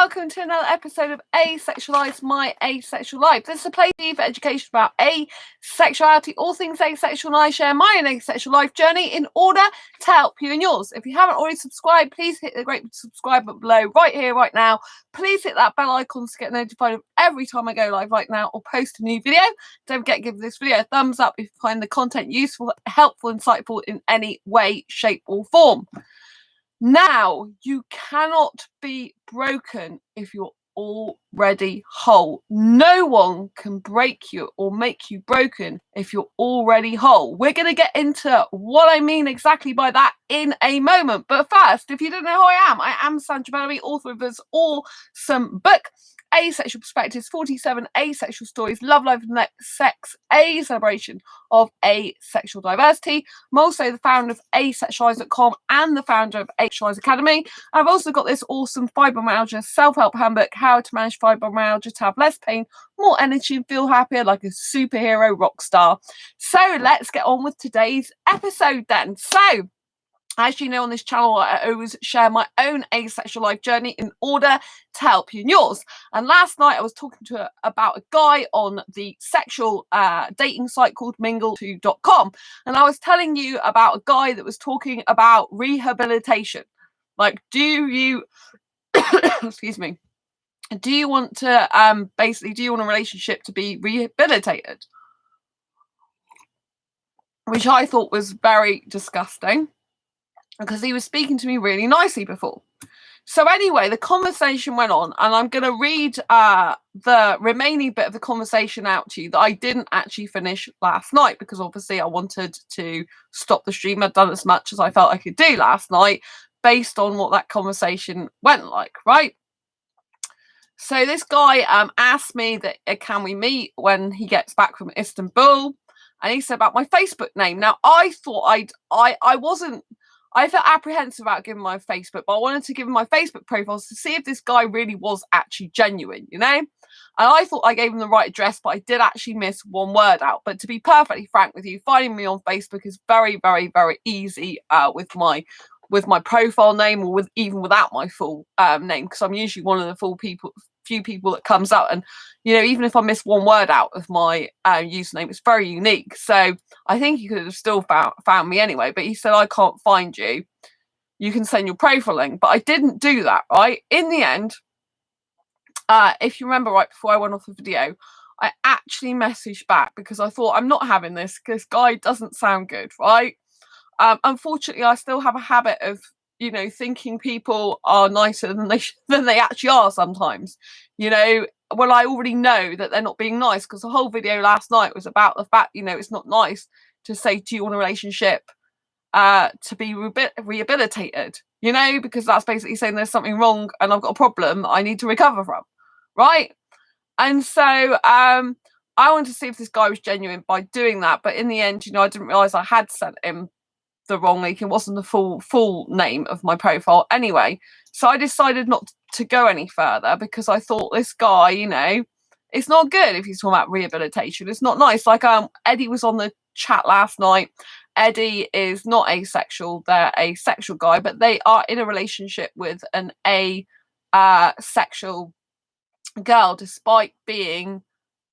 welcome to another episode of Asexualise, my asexual life. This is a place for education about asexuality, all things asexual, and I share my own asexual life journey in order to help you and yours. If you haven't already subscribed, please hit the great subscribe button below right here, right now. Please hit that bell icon to get notified of every time I go live right now or post a new video. Don't forget to give this video a thumbs up if you find the content useful, helpful, insightful in any way, shape or form. Now, you cannot be broken if you're already whole. No one can break you or make you broken if you're already whole. We're going to get into what I mean exactly by that in a moment. But first, if you don't know who I am Sandra Bellamy, author of this awesome book, Asexual Perspectives, 47 Asexual Stories, Love, Life and Sex, a celebration of asexual diversity. I'm also the founder of asexualise.com and the founder of Asexualise Academy. I've also got this awesome fibromyalgia self-help handbook, How to Manage Fibromyalgia to Have Less Pain, More Energy and Feel Happier Like a Superhero Rock Star. So let's get on with today's episode then. So, as you know, on this channel, I always share my own asexual life journey in order to help you and yours. And last night I was talking about a guy on the sexual dating site called mingle2.com. And I was telling you about a guy that was talking about rehabilitation. Like, do you, excuse me, do you want to, basically, do you want a relationship to be rehabilitated? Which I thought was very disgusting, because he was speaking to me really nicely before. So anyway, the conversation went on, and I'm going to read the remaining bit of the conversation out to you that I didn't actually finish last night, because obviously I wanted to stop the stream. I'd done as much as I felt I could do last night based on what that conversation went like, right? So this guy asked me that can we meet when he gets back from Istanbul, and he said about my Facebook name. Now I thought I felt apprehensive about giving my Facebook, but I wanted to give him my Facebook profiles to see if this guy really was actually genuine, you know? And I thought I gave him the right address, but I did actually miss one word out. But to be perfectly frank with you, finding me on Facebook is very, very, very easy with my profile name, or even without my full name, because I'm usually one of the few people that comes up. And you know, even if I miss one word out of my username, it's very unique. So I think he could have still found me anyway. But he said, I can't find you, you can send your profile link. But I didn't do that, right? In the end, if you remember, right before I went off the video, I actually messaged back, because I thought, I'm not having this, this guy doesn't sound good, right? Unfortunately, I still have a habit of, you know, thinking people are nicer than they actually are sometimes, you know, when I already know that they're not being nice. Because the whole video last night was about the fact, you know, it's not nice to say, do you want a relationship to be rehabilitated, you know, because that's basically saying there's something wrong and I've got a problem I need to recover from, right? And so I wanted to see if this guy was genuine by doing that, but in the end, you know, I didn't realize I had sent him the wrong link. It wasn't the full name of my profile anyway. So I decided not to go any further, because I thought, this guy, you know, it's not good if he's talking about rehabilitation. It's not nice. Like Eddie was on the chat last night. Eddie is not asexual, they're a sexual guy, but they are in a relationship with an asexual girl, despite being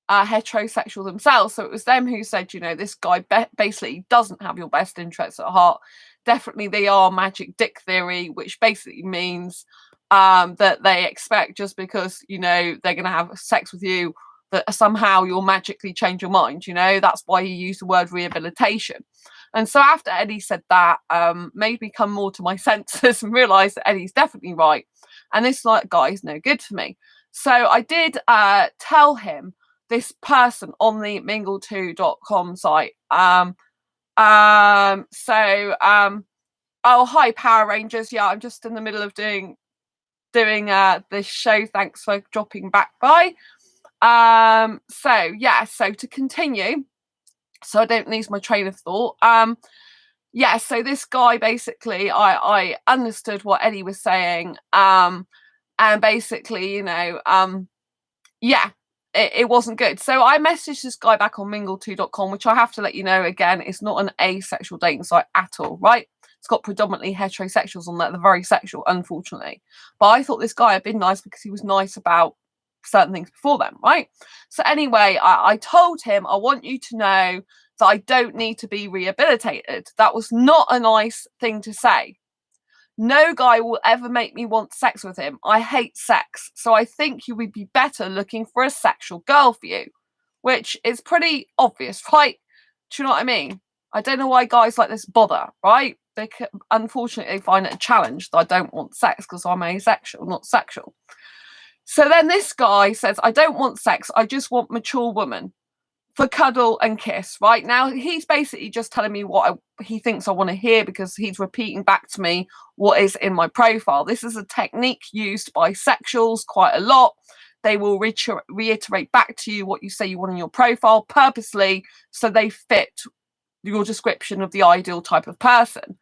heterosexual themselves. So it was them who said, you know, this guy basically doesn't have your best interests at heart. Definitely they are magic dick theory, which basically means that they expect just because, you know, they're going to have sex with you, that somehow you'll magically change your mind, you know. That's why he used the word rehabilitation. And so after Eddie said that, made me come more to my senses and realise that Eddie's definitely right, and this guy is no good for me. So I did tell him, this person on the mingle2.com site. Oh, hi Power Rangers. Yeah, I'm just in the middle of doing this show. Thanks for dropping back by. So yeah, so to continue, so I don't lose my train of thought. Yeah, so this guy basically, I understood what Eddie was saying. And basically, you know, yeah, it wasn't good. So I messaged this guy back on mingle2.com, which I have to let you know, again, it's not an asexual dating site at all, right? It's got predominantly heterosexuals on there. They're very sexual, unfortunately. But I thought this guy had been nice because he was nice about certain things before then, right? So anyway, I told him, I want you to know that I don't need to be rehabilitated. That was not a nice thing to say. No guy will ever make me want sex with him. I hate sex. So I think you would be better looking for a sexual girl for you, which is pretty obvious, right? Do you know what I mean? I don't know why guys like this bother, right? Unfortunately, they find it a challenge that I don't want sex because I'm asexual, not sexual. So then this guy says, I don't want sex. I just want mature women for cuddle and kiss, right? Now, he's basically just telling me what he thinks I want to hear because he's repeating back to me what is in my profile. This is a technique used by sexuals quite a lot. They will reiterate back to you what you say you want in your profile purposely so they fit your description of the ideal type of person.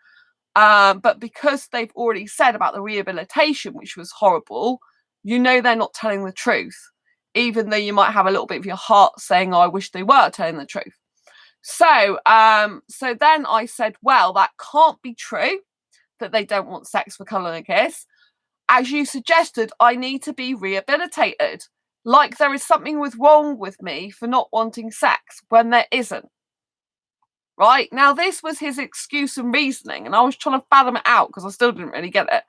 But because they've already said about the rehabilitation, which was horrible, you know they're not telling the truth, even though you might have a little bit of your heart saying, oh, I wish they were telling the truth. So then I said, well, that can't be true, that they don't want sex for colour and kiss. As you suggested, I need to be rehabilitated. Like there is something wrong with me for not wanting sex when there isn't. Right? Now, this was his excuse and reasoning, and I was trying to fathom it out because I still didn't really get it.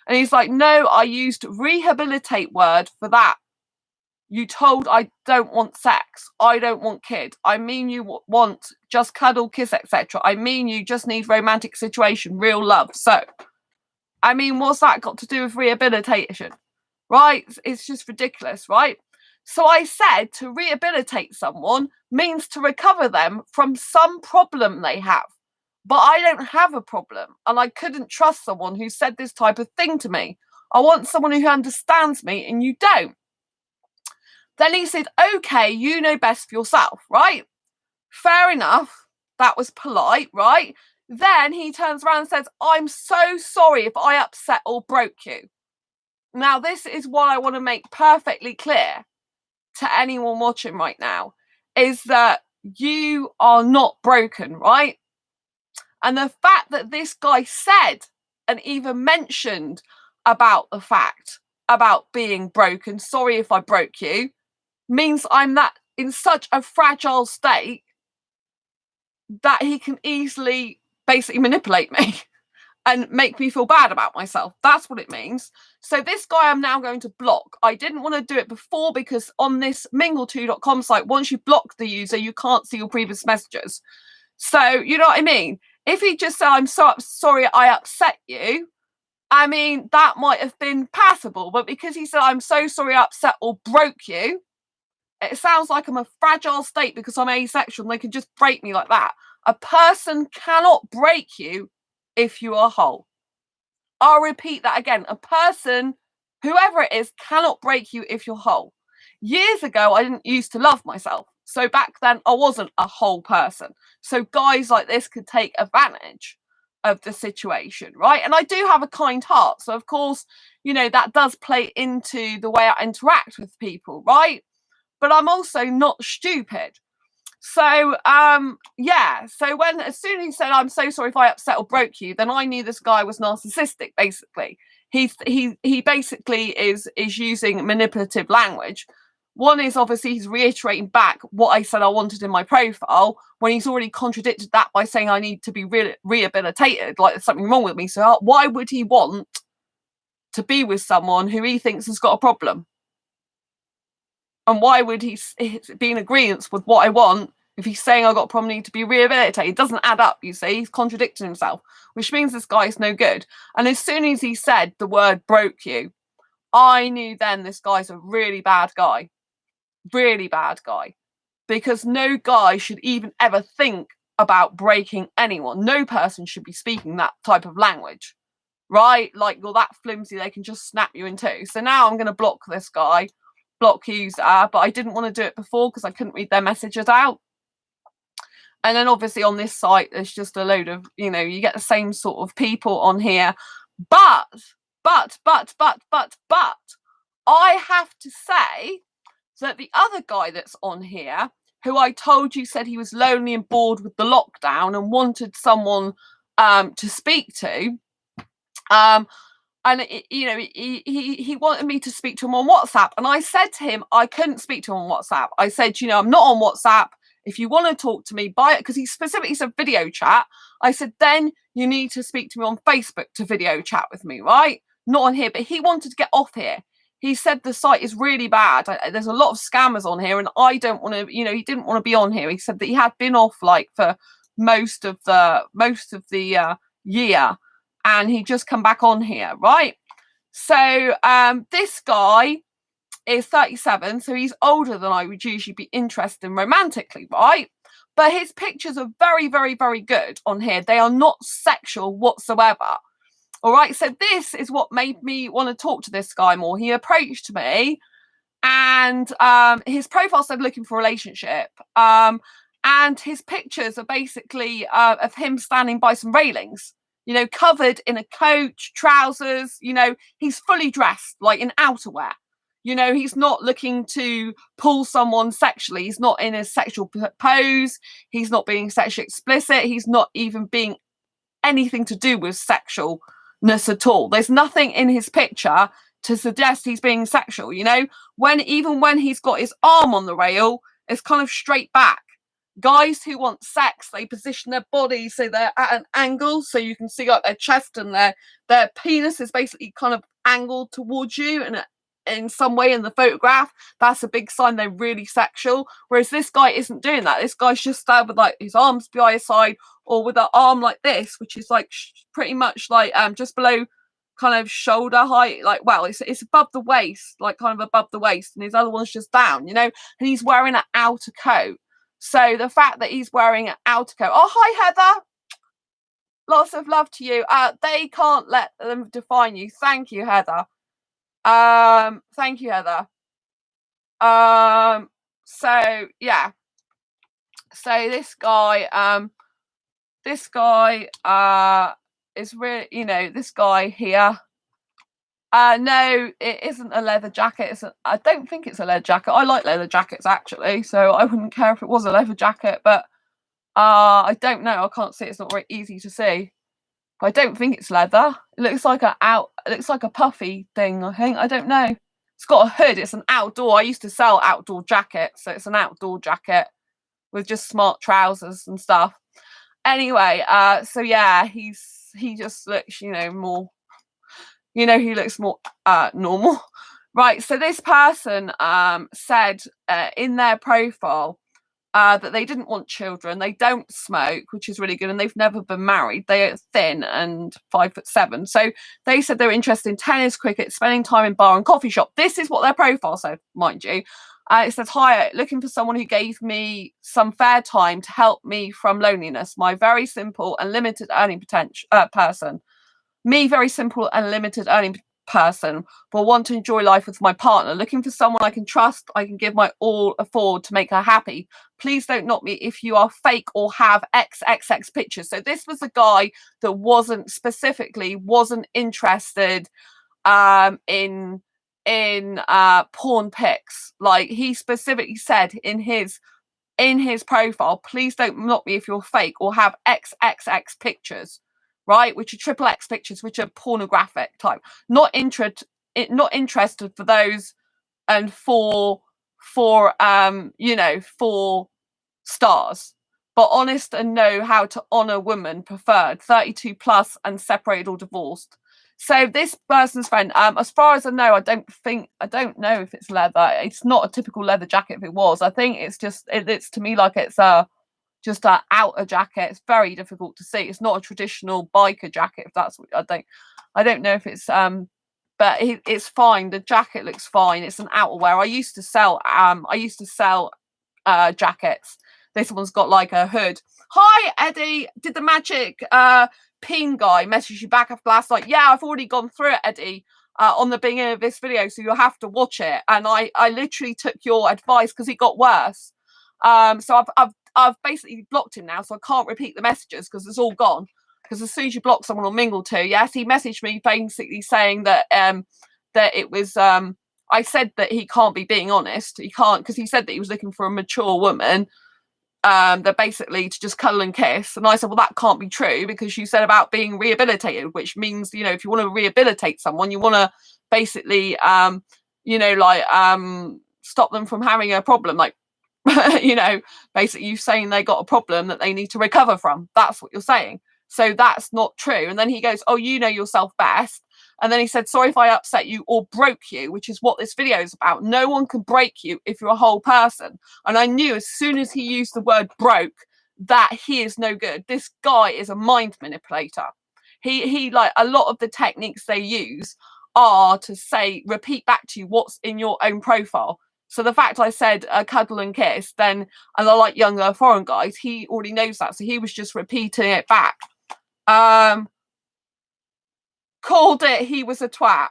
And he's like, no, I used rehabilitate word for that. You told I don't want sex. I don't want kid. I mean you want just cuddle, kiss, etc. I mean you just need romantic situation, real love. So, I mean, what's that got to do with rehabilitation? Right? It's just ridiculous, right? So I said to rehabilitate someone means to recover them from some problem they have. But I don't have a problem, and I couldn't trust someone who said this type of thing to me. I want someone who understands me, and you don't. Then he said, okay, you know best for yourself, right? Fair enough. That was polite, right? Then he turns around and says, I'm so sorry if I upset or broke you. Now, this is what I want to make perfectly clear to anyone watching right now, is that you are not broken, right? And the fact that this guy said and even mentioned about the fact about being broken, sorry if I broke you, means I'm that in such a fragile state that he can easily basically manipulate me and make me feel bad about myself. That's what it means. So this guy I'm now going to block. I didn't want to do it before because on this mingle2.com site, once you block the user, you can't see your previous messages. So, you know what I mean? If he just said, I'm so sorry I upset you, I mean, that might have been passable. But because he said, I'm so sorry I upset or broke you, it sounds like I'm a fragile state because I'm asexual and they can just break me like that. A person cannot break you if you are whole. I'll repeat that again. A person, whoever it is, cannot break you if you're whole. Years ago, I didn't used to love myself. So back then, I wasn't a whole person. So guys like this could take advantage of the situation, right? And I do have a kind heart. So, of course, you know, that does play into the way I interact with people, right? But I'm also not stupid. So, yeah. So as soon as he said, I'm so sorry if I upset or broke you, then I knew this guy was narcissistic, basically. He basically is using manipulative language. One is obviously he's reiterating back what I said I wanted in my profile when he's already contradicted that by saying I need to be rehabilitated, like there's something wrong with me. So why would he want to be with someone who he thinks has got a problem? And why would he be in agreement with what I want if he's saying I've got a problem, need to be rehabilitated? It doesn't add up, you see. He's contradicting himself, which means this guy is no good. And as soon as he said the word broke you, I knew then this guy's a really bad guy. Really bad guy. Because no guy should even ever think about breaking anyone. No person should be speaking that type of language. Right? Like, you're that flimsy, they can just snap you in two. So now I'm going to block this guy. Block user, but I didn't want to do it before because I couldn't read their messages out. And then obviously on this site, there's just a load of, you know, you get the same sort of people on here. But, I have to say that the other guy that's on here, who I told you said he was lonely and bored with the lockdown and wanted someone to speak to. And he wanted me to speak to him on WhatsApp, and I said to him I couldn't speak to him on WhatsApp. I said, I'm not on WhatsApp. If you want to talk to me, by it, because he specifically said video chat. I said, then you need to speak to me on Facebook to video chat with me, right? Not on here. But he wanted to get off here. He said the site is really bad. There's a lot of scammers on here, and I don't want to. He didn't want to be on here. He said that he had been off like for most of the year, and he just come back on here, right? So this guy is 37, so he's older than I would usually be interested in romantically, right? But his pictures are very, very, very good on here. They are not sexual whatsoever. All right, so this is what made me want to talk to this guy more. He approached me, and his profile said looking for a relationship. And his pictures are basically of him standing by some railings, covered in a coat, trousers, he's fully dressed, like in outerwear. He's not looking to pull someone sexually. He's not in a sexual pose. He's not being sexually explicit. He's not even being anything to do with sexualness at all. There's nothing in his picture to suggest he's being sexual, even when he's got his arm on the rail, it's kind of straight back. Guys who want sex, they position their body so they're at an angle, so you can see like their chest and their penis is basically kind of angled towards you, and in some way in the photograph, that's a big sign they're really sexual. Whereas this guy isn't doing that. This guy's just there with like his arms by his side, or with an arm like this, which is like pretty much like just below kind of shoulder height, like, well, it's above the waist, like kind of above the waist, and his other one's just down, and he's wearing an outer coat. So the fact that he's wearing an outer coat. Oh, hi, Heather. Lots of love to you. They can't let them define you. Thank you, Heather. Thank you, Heather. So yeah. So this guy is really, this guy here. No, it isn't a leather jacket. I don't think it's a leather jacket. I like leather jackets, actually, so I wouldn't care if it was a leather jacket, but I don't know. I can't see. It's not very easy to see. But I don't think it's leather. It looks like a puffy thing, I think. I don't know. It's got a hood. It's an outdoor. I used to sell outdoor jackets, so it's an outdoor jacket with just smart trousers and stuff. Anyway, so yeah, he just looks, more. He looks more normal. Right, so this person said in their profile that they didn't want children, they don't smoke, which is really good, and they've never been married. They are thin and 5'7". So they said they were interested in tennis, cricket, spending time in bar and coffee shop. This is what their profile said, mind you. It says, hi, looking for someone who gave me some fair time to help me from loneliness. My very simple and limited earning potential person. Me, very simple and limited earning person, but want to enjoy life with my partner. Looking for someone I can trust, I can give my all, afford to make her happy. Please don't knock me if you are fake or have XXX pictures. So this was a guy that wasn't interested in porn pics. Like, he specifically said in his profile, please don't knock me if you're fake or have XXX pictures. Right, which are XXX pictures, which are pornographic type. Not interested for those, and for stars, but honest and know how to honor women preferred, 32 plus and separated or divorced. So this person's friend, as far as I know, I don't know if it's leather. It's not a typical leather jacket. If it was, I think it's just it's to me like it's just an outer jacket. It's very difficult to see. It's not a traditional biker jacket. If that's what I don't know if it's but it's fine. The jacket looks fine. It's an outerwear. I used to sell jackets. This one's got like a hood. Hi, Eddie. Did the magic peen guy message you back after last night? Yeah, I've already gone through it, Eddie, on the beginning of this video, so you'll have to watch it. And I literally took your advice because it got worse. So I've basically blocked him now, so I can't repeat the messages because it's all gone. Because as soon as you block someone on Mingle too, yes, he messaged me basically saying that that it was I said that he can't be being honest. He can't, because he said that he was looking for a mature woman. they're basically to just cuddle and kiss. And I said, well, that can't be true, because you said about being rehabilitated, which means, you know, if you want to rehabilitate someone, you want to basically, you know, like stop them from having a problem, like, you know, basically you saying they got a problem that they need to recover from. That's what you're saying. So that's not true. And then he goes, oh, you know yourself best. And then he said, sorry if I upset you or broke you, which is what this video is about. No one can break you if you're a whole person. And I knew as soon as he used the word broke that he is no good. This guy is a mind manipulator. He like, a lot of the techniques they use are to say, repeat back to you what's in your own profile. So the fact I said cuddle and kiss, then, and I like younger foreign guys, he already knows that. So he was just repeating it back. Called it, he was a twat.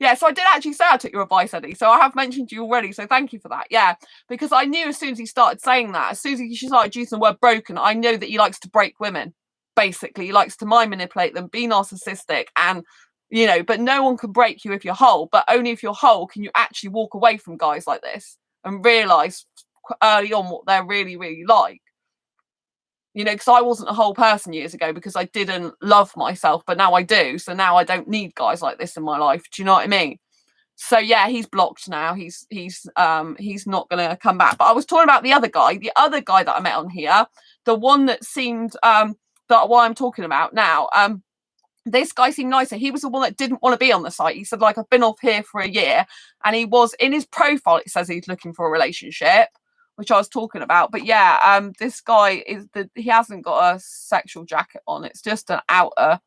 Yeah, so I did actually say I took your advice, Eddie. So I have mentioned you already. So thank you for that. Yeah, because I knew as soon as he started saying that, as soon as he started using the word broken, I know that he likes to break women. Basically, he likes to mind manipulate them, be narcissistic, and, you know, but no one can break you if you're whole. But only if you're whole can you actually walk away from guys like this and realize early on what they're really, really like. You know, because I wasn't a whole person years ago because I didn't love myself, but now I do. So now I don't need guys like this in my life. Do you know what I mean? So yeah, he's blocked now. He's not gonna come back. But I was talking about the other guy that I met on here, the one that seemed that what I'm talking about now. This guy seemed nicer. He was the one that didn't want to be on the site. He said, like, I've been off here for a year, and he was in his profile. It says he's looking for a relationship, which I was talking about. But yeah, this guy he hasn't got a sexual jacket on. It's just an outer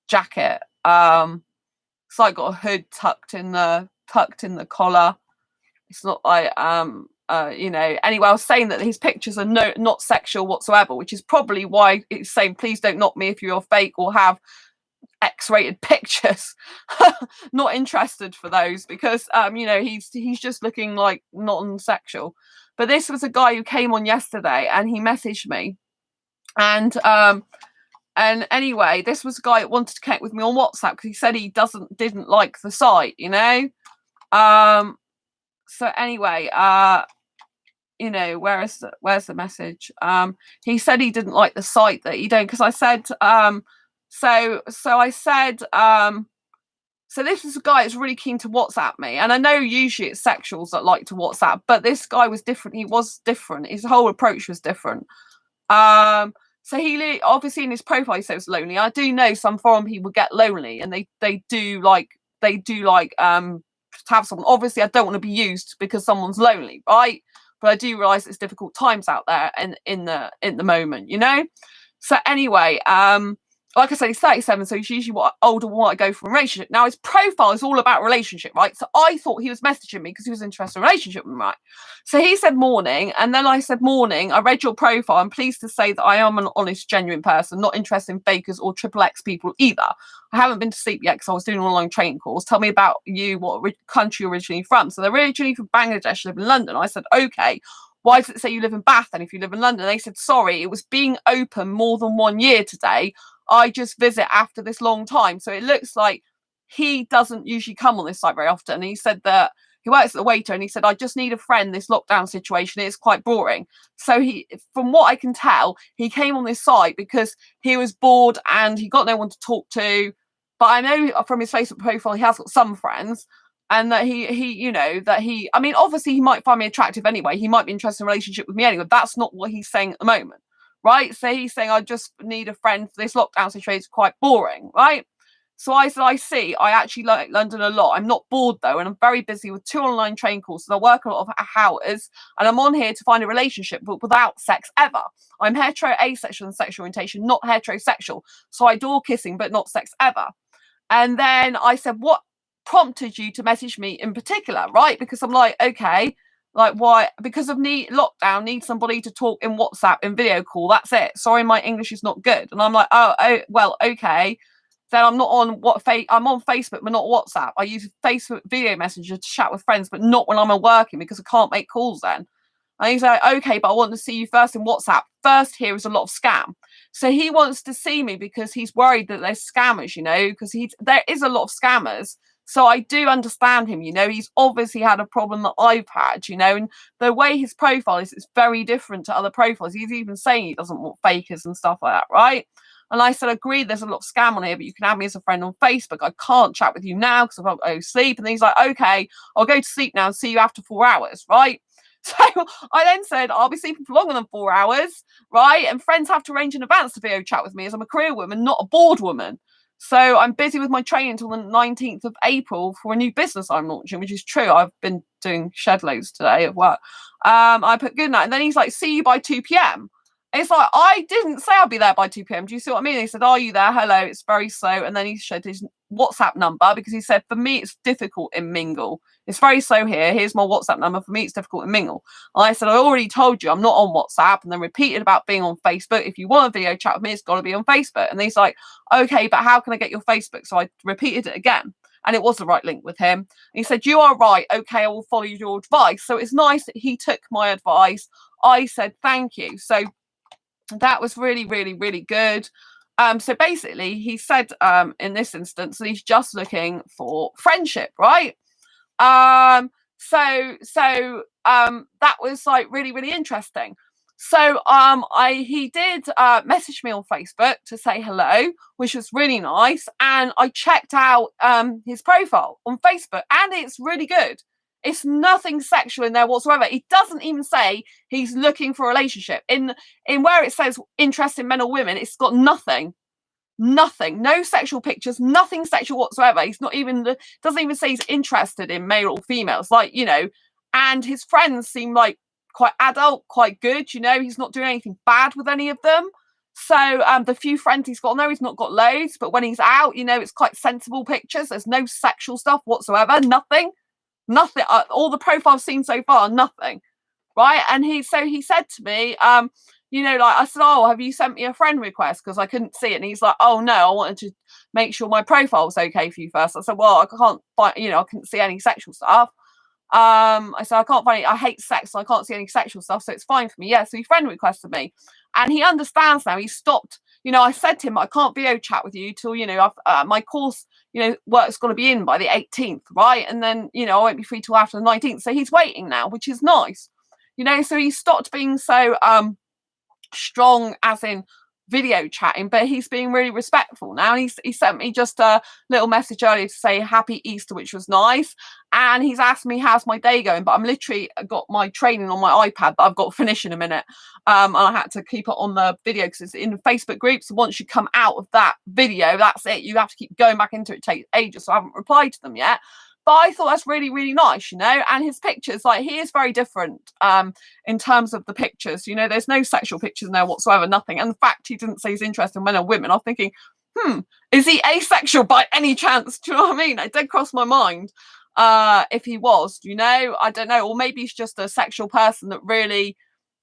jacket. It's like got a hood tucked in the collar. It's not like you know. Anyway, I was saying that his pictures are not sexual whatsoever, which is probably why it's saying, please don't knock me if you're fake or have X-rated pictures. Not interested for those, because you know, he's just looking like non-sexual. But this was a guy who came on yesterday and he messaged me, and anyway, this was a guy that wanted to connect with me on WhatsApp because he said he didn't like the site, you know. So anyway, you know, where's the message? He said he didn't like the site that he don't, because I said so I said so this is a guy that's really keen to WhatsApp me, and I know usually it's sexuals that like to WhatsApp, but this guy was different. He was different. His whole approach was different. So he obviously in his profile he said he was lonely. I do know some foreign people get lonely, and they do like to have someone. Obviously, I don't want to be used because someone's lonely, right? But I do realize it's difficult times out there and in the moment, you know. So anyway, like I said, he's 37, so he's usually what older want to go for a relationship. Now his profile is all about relationship, right? So I thought he was messaging me because he was interested in a relationship with me, right? So he said morning, and then I said morning. I read your profile. I'm pleased to say that I am an honest, genuine person, not interested in fakers or triple X people either. I haven't been to sleep yet because I was doing an online training course. Tell me about you. What country you're originally from? So they're originally from Bangladesh, live in London. I said, okay. Why does it say you live in Bath then if you live in London? They said, sorry, it was being open more than 1 year today. I just visit after this long time. So it looks like he doesn't usually come on this site very often. And he said that he works as a waiter, and he said, I just need a friend. This lockdown situation is quite boring. So from what I can tell, he came on this site because he was bored and he got no one to talk to. But I know from his Facebook profile, he has got some friends. And that I mean, obviously he might find me attractive anyway. He might be interested in a relationship with me anyway. That's not what he's saying at the moment, right? So he's saying, I just need a friend. This lockdown situation is quite boring, right? So I said, I see. I actually like London a lot. I'm not bored though, and I'm very busy with 2 online training courses. I work a lot of hours, and I'm on here to find a relationship, but without sex ever. I'm hetero, asexual, and sexual orientation, not heterosexual. So I adore kissing, but not sex ever. And then I said, what prompted you to message me in particular, right? Because I'm like, okay, like why? Because of lockdown, need somebody to talk in WhatsApp in video call. That's it. Sorry, my English is not good. And I'm like, oh well, okay. Then I'm not on I'm on Facebook, but not WhatsApp. I use Facebook video messenger to chat with friends, but not when I'm working because I can't make calls then. And he's like, okay, but I want to see you first in WhatsApp. First, here is a lot of scam. So he wants to see me because he's worried that there's scammers, you know, because there is a lot of scammers. So I do understand him, you know, he's obviously had a problem that I've had, you know, and the way his profile is, it's very different to other profiles. He's even saying he doesn't want fakers and stuff like that, right? And I said, agreed, there's a lot of scam on here, but you can add me as a friend on Facebook. I can't chat with you now because I've got to go to sleep. And he's like, okay, I'll go to sleep now and see you after 4 hours, right? So I then said, I'll be sleeping for longer than 4 hours, right? And friends have to arrange in advance to video chat with me as I'm a career woman, not a bored woman. So I'm busy with my training until the 19th of April for a new business I'm launching, which is true. I've been doing shed loads today at work. I put good night. And then he's like, see you by 2 p.m. It's like, I didn't say I'll be there by 2 p.m. Do you see what I mean? He said, are you there? Hello, it's very slow. And then he showed his WhatsApp number because he said, for me, it's difficult in Mingle. It's very slow here. Here's my WhatsApp number. For me, it's difficult in Mingle. And I said, I already told you I'm not on WhatsApp. And then repeated about being on Facebook. If you want a video chat with me, it's got to be on Facebook. And he's like, okay, but how can I get your Facebook? So I repeated it again. And it was the right link with him. And he said, you are right. Okay, I will follow your advice. So it's nice that he took my advice. I said, thank you. So that was really, really, really good. So basically, he said in this instance that he's just looking for friendship, right? That was like really, really interesting. So he did message me on Facebook to say hello, which was really nice. And I checked out his profile on Facebook, and it's really good. It's nothing sexual in there whatsoever. He doesn't even say he's looking for a relationship. In where it says interest in men or women, it's got nothing. Nothing. No sexual pictures, nothing sexual whatsoever. He's not even, doesn't even say he's interested in male or females. Like, you know, and his friends seem like quite adult, quite good, you know, he's not doing anything bad with any of them. So the few friends he's got, no, he's not got loads, but when he's out, you know, it's quite sensible pictures. There's no sexual stuff whatsoever. Nothing. All the profiles seen so far, nothing, right? And he said to me, you know, like I said, oh, have you sent me a friend request? Because I couldn't see it. And he's like, oh no, I wanted to make sure my profile was okay for you first. I said, well, I can't find, you know, I couldn't see any sexual stuff. I said, I can't find it. I hate sex, so I can't see any sexual stuff, so it's fine for me. Yeah, so he friend requested me, and he understands now. He stopped. You know, I said to him, I can't video chat with you till, you know, my course, you know, work's going to be in by the 18th, right? And then, you know, I won't be free till after the 19th. So he's waiting now, which is nice. You know, so he stopped being so strong as in video chatting, but he's being really respectful now. And he sent me just a little message earlier to say happy Easter, which was nice. And he's asked me how's my day going, but I'm literally got my training on my iPad that I've got to finish in a minute. And I had to keep it on the video because it's in Facebook groups. And once you come out of that video, that's it. You have to keep going back into it. It takes ages. So I haven't replied to them yet. But I thought that's really, really nice, you know, and his pictures, like, he is very different in terms of the pictures. You know, there's no sexual pictures in there whatsoever, nothing. And the fact he didn't say he's interested in men or women, I'm thinking, is he asexual by any chance? Do you know what I mean? It did cross my mind if he was, you know, I don't know. Or maybe he's just a sexual person that really,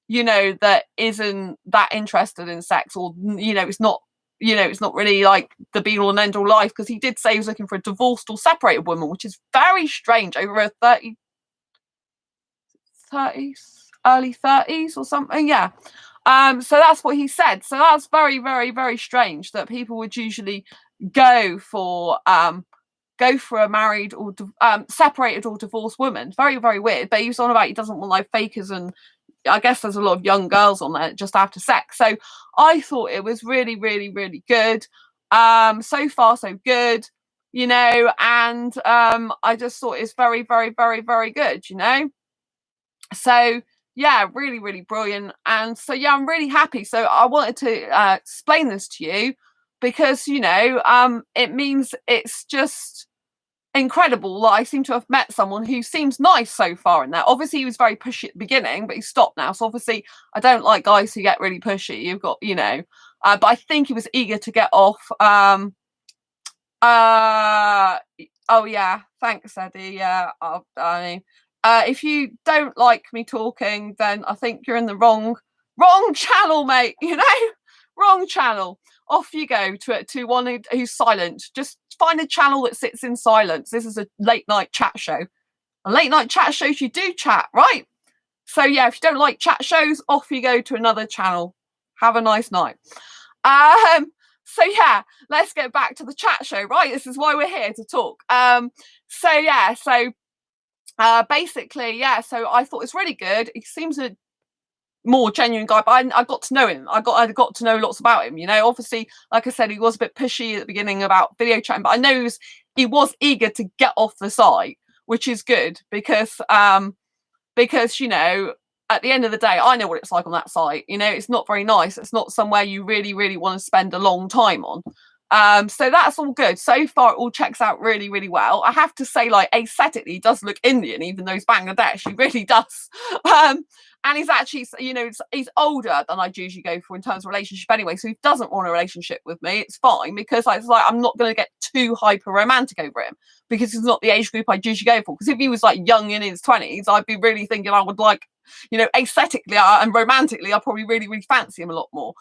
you know, that isn't that interested in sex, or, you know, it's not, you know, it's not really like the be all and end all life, because he did say he was looking for a divorced or separated woman, which is very strange, over a 30s, early 30s or something. Yeah. So that's what he said. So that's very, very, very strange that people would usually go for a married or separated or divorced woman. Very, very weird. But he was on about he doesn't want like fakers, and I guess there's a lot of young girls on there just after sex. So I thought it was really, really, really good. So far, so good, you know, and I just thought it's very, very, very, very good, you know. So yeah, really, really brilliant. And so yeah, I'm really happy. So I wanted to explain this to you because, you know, it means it's just incredible that I seem to have met someone who seems nice so far in there. Obviously, he was very pushy at the beginning, but he's stopped now. So obviously, I don't like guys who get really pushy. You've got, you know, but I think he was eager to get off. Oh yeah, thanks, Eddie. Yeah, I mean, if you don't like me talking, then I think you're in the wrong channel, mate. You know, wrong channel. Off you go to one who's silent. Just find a channel that sits in silence. This is a late night chat show. A late night chat shows you do chat, right? So yeah, if you don't like chat shows, off you go to another channel. Have a nice night. So yeah, let's get back to the chat show, right? This is why we're here to talk. So yeah, so basically, yeah, so I thought it's really good. He seems a more genuine guy, but I got to know him. I got to know lots about him. You know, obviously, like I said, he was a bit pushy at the beginning about video chatting, but I know he was eager to get off the site, which is good because you know, at the end of the day, I know what it's like on that site. You know, it's not very nice. It's not somewhere you really, really want to spend a long time on. So that's all good. So far, it all checks out really, really well. I have to say, like, aesthetically, he does look Indian, even though he's Bangladesh. He really does. And he's actually, you know, he's older than I usually go for in terms of relationship anyway. So he doesn't want a relationship with me. It's fine because it's like I'm not going to get too hyper romantic over him because he's not the age group I usually go for. Because if he was like young in his 20s, I'd be really thinking I would like, you know, aesthetically and romantically, I probably really, really fancy him a lot more.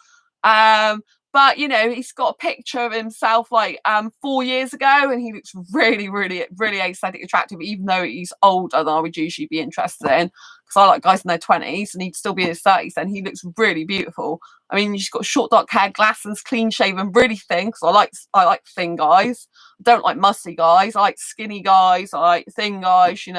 But you know, he's got a picture of himself like 4 years ago, and he looks really, really, really aesthetic attractive, even though he's older than I would usually be interested in. Because I like guys in their 20s, and he'd still be in his 30s, and he looks really beautiful. I mean, he's got short dark hair, glasses, clean shaven, really thin. Because I like thin guys. I don't like musty guys. I like skinny guys. I like thin guys. You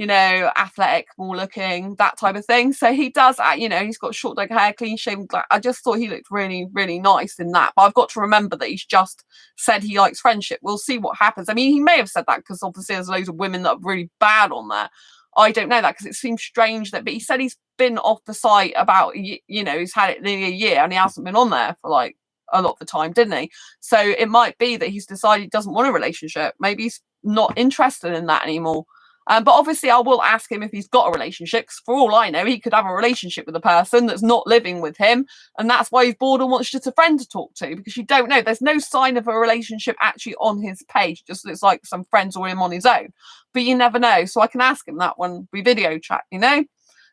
know, athletic, more looking, that type of thing. So he does, you know, he's got short dark hair, clean shaven. I just thought he looked really, really nice in that. But I've got to remember that he's just said he likes friendship. We'll see what happens. I mean, he may have said that because obviously there's loads of women that are really bad on there. I don't know that because it seems strange that, but he said he's been off the site about, you know, he's had it nearly a year and he hasn't been on there for like a lot of the time, didn't he? So it might be that he's decided he doesn't want a relationship. Maybe he's not interested in that anymore. But obviously, I will ask him if he's got a relationship. Because for all I know, he could have a relationship with a person that's not living with him, and that's why he's bored and wants just a friend to talk to. Because you don't know, there's no sign of a relationship actually on his page. Just looks like some friends or him on his own. But you never know. So I can ask him that when we video chat. You know.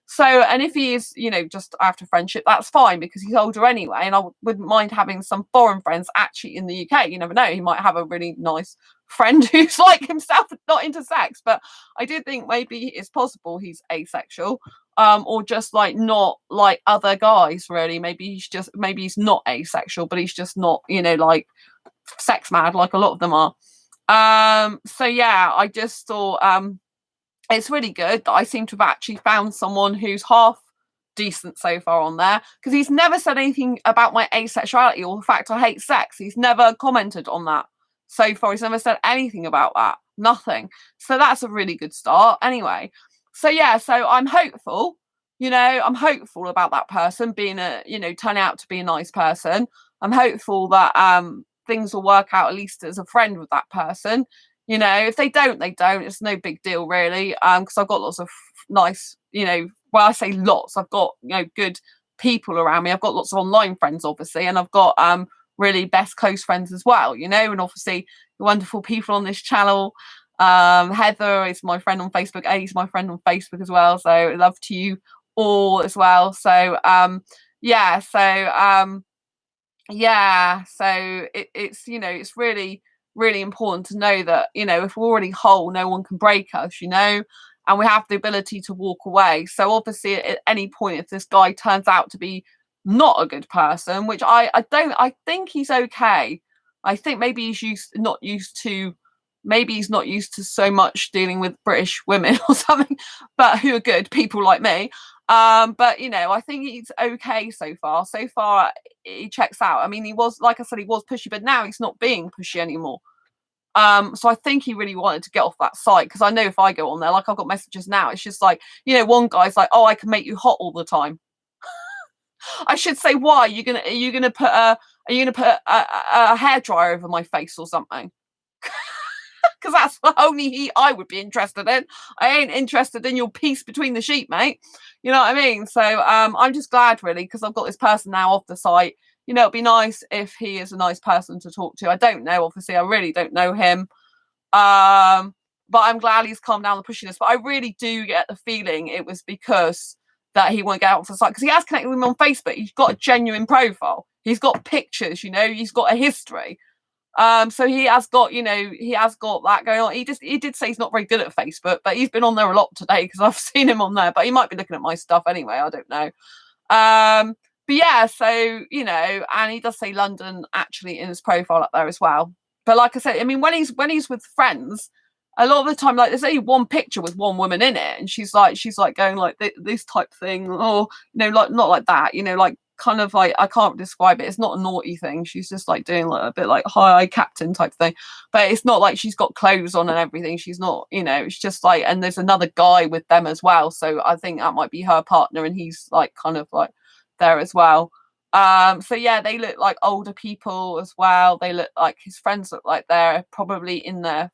So, and if he is, you know, just after friendship, that's fine because he's older anyway. And I wouldn't mind having some foreign friends actually in the UK. You never know. He might have a really nice friend who's like himself, not into sex. But I do think maybe it's possible he's asexual, or just like not like other guys, really. Maybe he's not asexual, but he's just not, you know, like sex mad like a lot of them are. So yeah, I just thought, it's really good that I seem to have actually found someone who's half decent so far on there because he's never said anything about my asexuality or the fact I hate sex. He's never commented on that so far. He's never said anything about that. Nothing. So that's a really good start anyway. So yeah, so I'm hopeful, you know, I'm hopeful about that person being turning out to be a nice person. I'm hopeful that things will work out at least as a friend with that person. You know, if they don't, they don't. It's no big deal, really. Because I've got lots of nice, you know, well, I say lots. I've got, you know, good people around me. I've got lots of online friends, obviously, and I've got really best close friends as well, you know, and obviously the wonderful people on this channel. Heather is my friend on Facebook. Eddie's my friend on Facebook as well. So love to you all as well. So yeah, so it's, you know, it's really important to know that, you know, if we're already whole, no one can break us, you know, and we have the ability to walk away. So obviously at any point, if this guy turns out to be not a good person, which I think he's okay. I think maybe he's not used to so much dealing with British women or something, but who are good people like me. But you know, I think he's okay so far. So far, he checks out. I mean, he was, like I said, he was pushy, but now he's not being pushy anymore. So I think he really wanted to get off that site because I know if I go on there, like I've got messages now, it's just like, you know, one guy's like, "Oh, I can make you hot all the time." I should say, why? Are you gonna put a hairdryer over my face or something? Because that's the only heat I would be interested in. I ain't interested in your piece between the sheet, mate. You know what I mean? So I'm just glad, really, because I've got this person now off the site. You know, it'd be nice if he is a nice person to talk to. I don't know, obviously, I really don't know him. But I'm glad he's calmed down the pushiness. But I really do get the feeling it was because that he won't get out off the site. Because he has connected with him on Facebook. He's got a genuine profile. He's got pictures, you know, he's got a history. So he has got, you know, that going on. He did say he's not very good at Facebook, but he's been on there a lot today because I've seen him on there. But he might be looking at my stuff anyway. I don't know. but yeah, so you know, and he does say London actually in his profile up there as well. But like I said, I mean, when he's with friends, a lot of the time, like there's only one picture with one woman in it, and she's like going like this type thing, or you know, like not like that, you know, like kind of like I can't describe it. It's not a naughty thing. She's just like doing like a bit like hi captain type thing, but it's not like she's got clothes on and everything. She's not, you know, it's just like, and there's another guy with them as well. So I think that might be her partner, and he's like kind of like there as well. So yeah, they look like older people as well. They look like his friends look like they're probably in their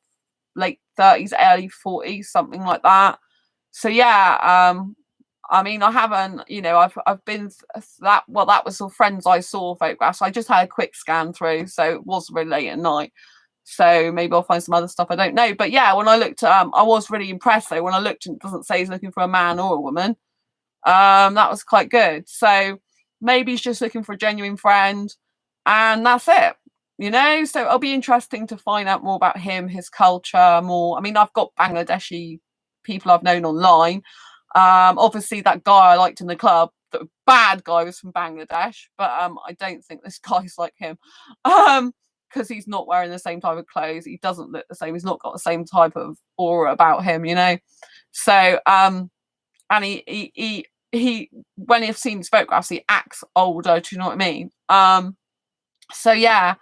late 30s, early 40s, something like that. So yeah, I mean, I haven't, you know, I've been that, well, that was all friends I saw photographs. I just had a quick scan through, so it was really late at night. So maybe I'll find some other stuff, I don't know. But yeah, when I looked, I was really impressed though. When I looked, and it doesn't say he's looking for a man or a woman. That was quite good. So maybe he's just looking for a genuine friend, and that's it. You know, so it'll be interesting to find out more about him, his culture, more. I mean, I've got Bangladeshi people I've known online. Obviously, that guy I liked in the club, the bad guy, was from Bangladesh, but I don't think this guy's like him. Because he's not wearing the same type of clothes. He doesn't look the same. He's not got the same type of aura about him, you know. So, and he when you've seen his photographs, he acts older. Do you know what I mean? So yeah.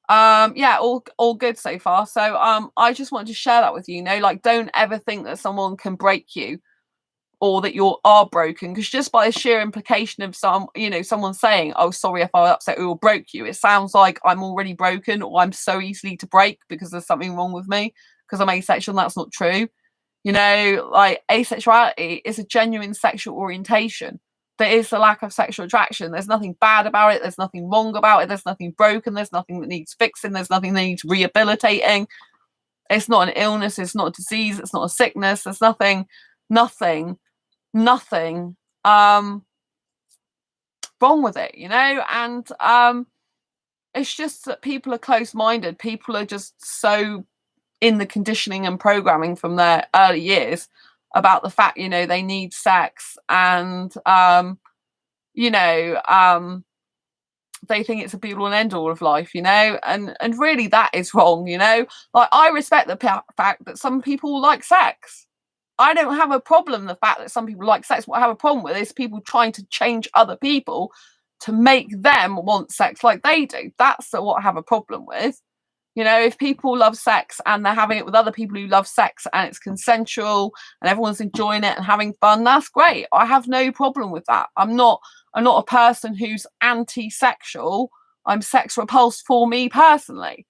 Yeah, all good so far. So I just wanted to share that with you. You know, like don't ever think that someone can break you, or that you are broken, because just by the sheer implication of someone saying, oh, sorry if I upset you or broke you, it sounds like I'm already broken, or I'm so easily to break because there's something wrong with me because I'm asexual, and that's not true. You know, like asexuality is a genuine sexual orientation. There is a lack of sexual attraction. There's nothing bad about it. There's nothing wrong about it. There's nothing broken. There's nothing that needs fixing. There's nothing that needs rehabilitating. It's not an illness. It's not a disease. It's not a sickness. There's nothing wrong with it, you know. And it's just that people are close-minded. People are just so in the conditioning and programming from their early years about the fact, you know, they need sex, and they think it's a be all and end all of life, you know, and really that is wrong, you know. Like I respect the fact that some people like sex. I don't have a problem with the fact that some people like sex. What I have a problem with is people trying to change other people to make them want sex like they do. That's what I have a problem with. You know, if people love sex and they're having it with other people who love sex and it's consensual and everyone's enjoying it and having fun, that's great. I have no problem with that. I'm not a person who's anti-sexual. I'm sex repulsed for me personally,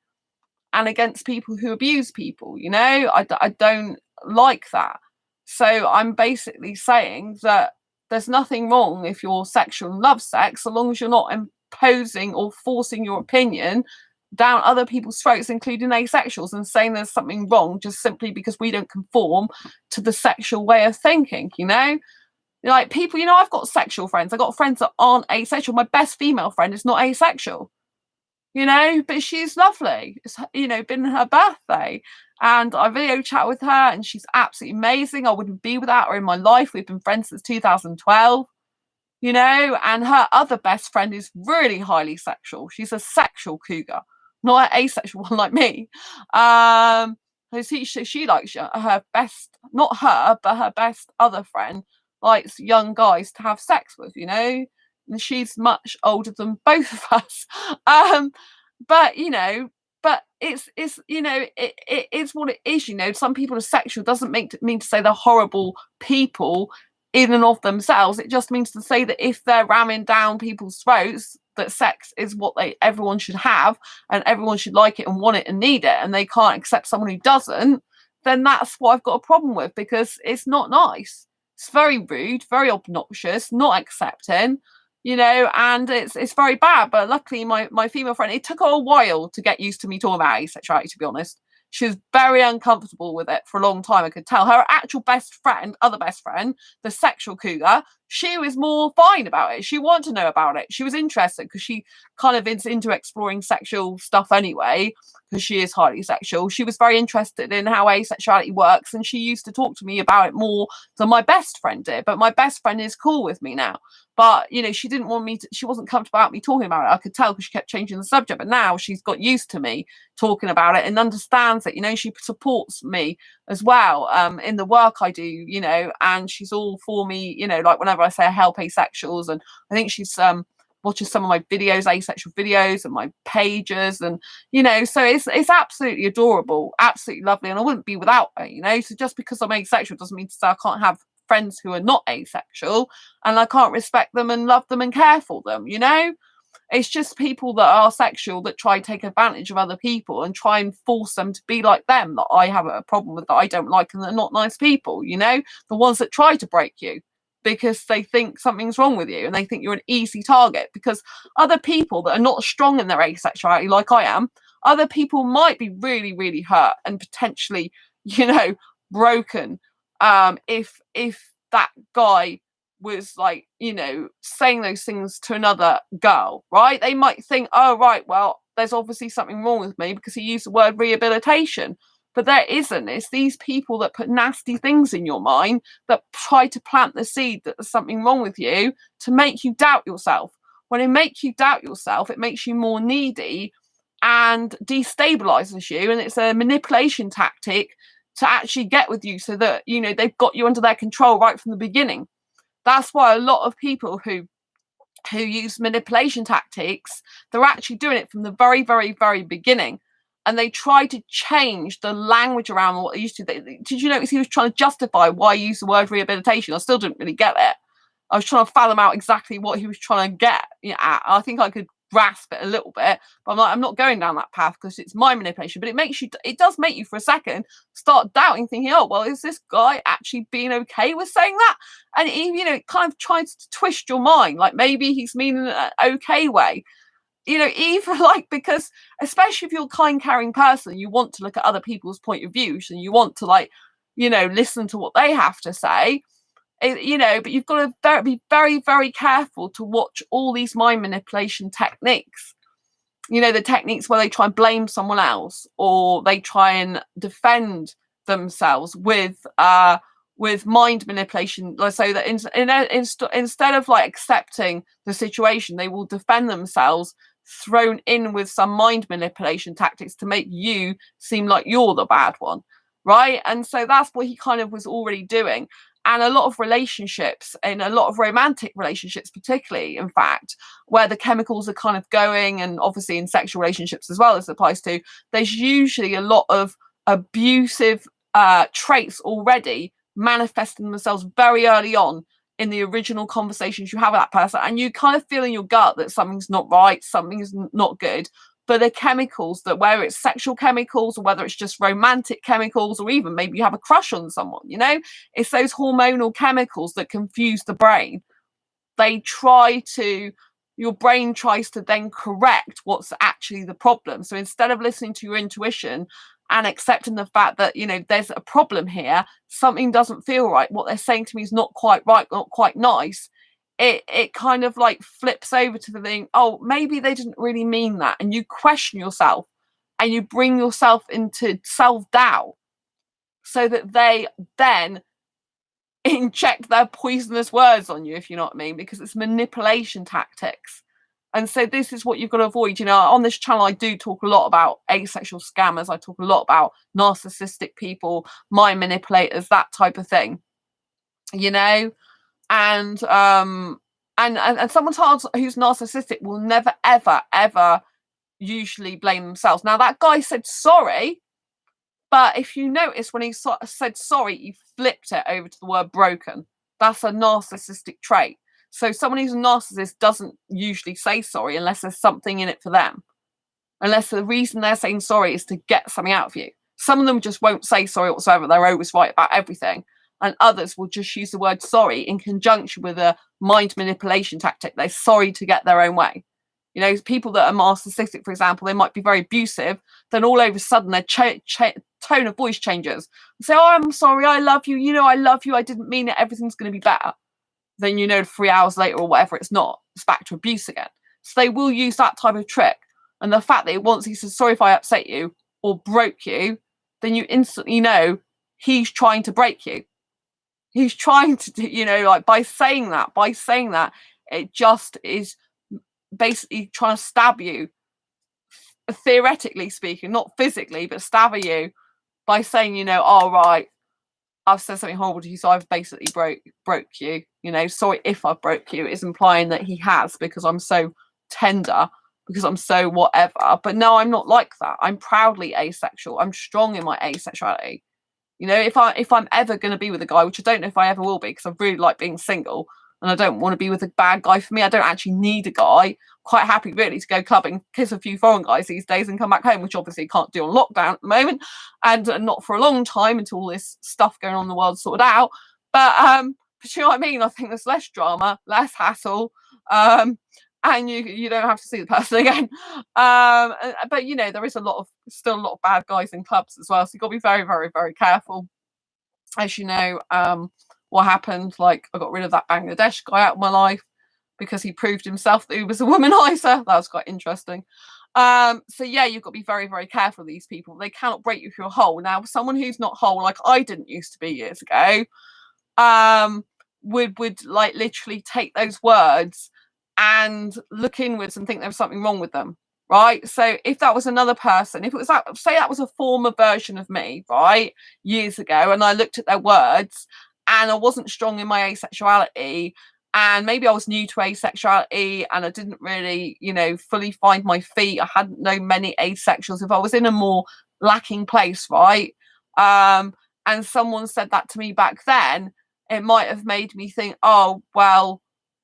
and against people who abuse people, you know. I don't like that. So I'm basically saying that there's nothing wrong if you're sexual and love sex, so long as you're not imposing or forcing your opinion down other people's throats, including asexuals, and saying there's something wrong just simply because we don't conform to the sexual way of thinking, you know. Like people, you know, I've got sexual friends. I've got friends that aren't asexual. My best female friend is not asexual, you know, but she's lovely. It's, you know, been her birthday, and I video chat with her, and she's absolutely amazing. I wouldn't be without her in my life. We've been friends since 2012. You know, and her other best friend is really highly sexual. She's a sexual cougar, not an asexual one like me. She likes her best, not her, but her best other friend likes young guys to have sex with, you know, and she's much older than both of us. But you know, but it's you know, it is what it is, you know. Some people are sexual doesn't mean to say they're horrible people in and of themselves. It just means to say that if they're ramming down people's throats that sex is what everyone should have, and everyone should like it and want it and need it, and they can't accept someone who doesn't, then that's what I've got a problem with, because it's not nice. It's very rude, very obnoxious, not accepting, you know, and it's very bad. But luckily my female friend, it took her a while to get used to me talking about asexuality, to be honest. She was very uncomfortable with it for a long time. I could tell. Her actual best friend, other best friend, the sexual cougar, she was more fine about it. She wanted to know about it. She was interested because she kind of is into exploring sexual stuff anyway. because she is highly sexual. She was very interested in how asexuality works, and she used to talk to me about it more than my best friend did. But my best friend is cool with me now. But, you know, she didn't want me to, she wasn't comfortable about me talking about it. I could tell because she kept changing the subject. But now she's got used to me talking about it and understands it. You know, she supports me as well in the work I do, you know, and she's all for me, you know, like whenever I say I help asexuals. And I think she's watches some of my videos, asexual videos, and my pages, and you know, so it's absolutely adorable, absolutely lovely, and I wouldn't be without her, you know. So just because I'm asexual doesn't mean to say I can't have friends who are not asexual and I can't respect them and love them and care for them, you know. It's just people that are sexual that try to take advantage of other people and try and force them to be like them that I have a problem with, that I don't like, and they're not nice people, you know, the ones that try to break you because they think something's wrong with you and they think you're an easy target. Because other people that are not strong in their asexuality like I am, other people might be really, really hurt and potentially, you know, broken if that guy was like, you know, saying those things to another girl, right? They might think, oh right, well, there's obviously something wrong with me because he used the word rehabilitation. But there isn't. It's these people that put nasty things in your mind that try to plant the seed that there's something wrong with you to make you doubt yourself. When it makes you doubt yourself, it makes you more needy and destabilizes you. And it's a manipulation tactic to actually get with you so that, you know, they've got you under their control right from the beginning. That's why a lot of people who use manipulation tactics, they're actually doing it from the very, very, very beginning. And they try to change the language around what they used to. Did you notice he was trying to justify why he used the word rehabilitation? I still didn't really get it. I was trying to fathom out exactly what he was trying to get at. I think I could grasp it a little bit, but I'm not going down that path because it's my manipulation. But it does make you for a second start doubting, thinking, oh, well, is this guy actually being okay with saying that? And he, you know, it kind of tries to twist your mind, like maybe he's meaning an okay way. You know, even like, because especially if you're a kind, caring person, you want to look at other people's point of views and you want to, like, you know, listen to what they have to say, you know, but you've got to be very, very careful to watch all these mind manipulation techniques. You know, the techniques where they try and blame someone else or they try and defend themselves with mind manipulation, so that instead of like accepting the situation, they will defend themselves, thrown in with some mind manipulation tactics to make you seem like you're the bad one, right? And so that's what he kind of was already doing. And a lot of relationships, and a lot of romantic relationships particularly, in fact, where the chemicals are kind of going, and obviously in sexual relationships as well as it applies to, there's usually a lot of abusive traits already manifesting themselves very early on in the original conversations you have with that person, and you kind of feel in your gut that something's not right, something's not good. But the chemicals, that whether it's sexual chemicals or whether it's just romantic chemicals, or even maybe you have a crush on someone, you know, it's those hormonal chemicals that confuse the brain. Your brain tries to then correct what's actually the problem. So instead of listening to your intuition and accepting the fact that, you know, there's a problem here, something doesn't feel right, what they're saying to me is not quite right, not quite nice, it kind of like flips over to the thing, oh, maybe they didn't really mean that. And you question yourself and you bring yourself into self-doubt so that they then inject their poisonous words on you, if you know what I mean, because it's manipulation tactics. And so this is what you've got to avoid. You know, on this channel, I do talk a lot about asexual scammers. I talk a lot about narcissistic people, mind manipulators, that type of thing, you know. And someone who's narcissistic will never, ever, ever usually blame themselves. Now, that guy said sorry, but if you notice, when he said sorry, he flipped it over to the word broken. That's a narcissistic trait. So someone who's a narcissist doesn't usually say sorry unless there's something in it for them. Unless the reason they're saying sorry is to get something out of you. Some of them just won't say sorry whatsoever. They're always right about everything. And others will just use the word sorry in conjunction with a mind manipulation tactic. They're sorry to get their own way. You know, people that are narcissistic, for example, they might be very abusive. Then all over a sudden, their tone of voice changes. They say, oh, I'm sorry, I love you. You know, I love you. I didn't mean it. Everything's going to be better. Then, you know, 3 hours later or whatever, it's not. It's back to abuse again. So they will use that type of trick. And the fact that once he says, sorry if I upset you, or broke you, then you instantly know he's trying to break you. He's trying to do, you know, like by saying that, it just is basically trying to stab you, theoretically speaking, not physically, but stab at you by saying, you know, oh, right, I've said something horrible to you, so I've basically broke you. You know, sorry if I broke you. It's implying that he has, because I'm so tender, because I'm so whatever. But no, I'm not like that. I'm proudly asexual. I'm strong in my asexuality. You know, if I'm ever going to be with a guy, which I don't know if I ever will be, because I really like being single, and I don't want to be with a bad guy for me. I don't actually need a guy. Quite happy really to go clubbing, kiss a few foreign guys these days, and come back home, which obviously can't do on lockdown at the moment, and not for a long time until all this stuff going on in the world sorted out. But you know what I mean? I think there's less drama, less hassle. And you don't have to see the person again. But you know, there is still a lot of bad guys in clubs as well, so you've got to be very, very, very careful. As you know, what happened, like, I got rid of that Bangladesh guy out of my life because he proved himself that he was a womanizer. That was quite interesting. So yeah, you've got to be very, very careful of these people. They cannot break you if you're whole. Now, someone who's not whole, like I didn't used to be years ago, would like literally take those words and look inwards and think there was something wrong with them, right? So if that was another person, if it was that, say that was a former version of me, right, years ago, and I looked at their words and I wasn't strong in my asexuality, and maybe I was new to asexuality and I didn't really, you know, fully find my feet, I hadn't known many asexuals, if I was in a more lacking place, right, and someone said that to me back then, it might have made me think, oh, well,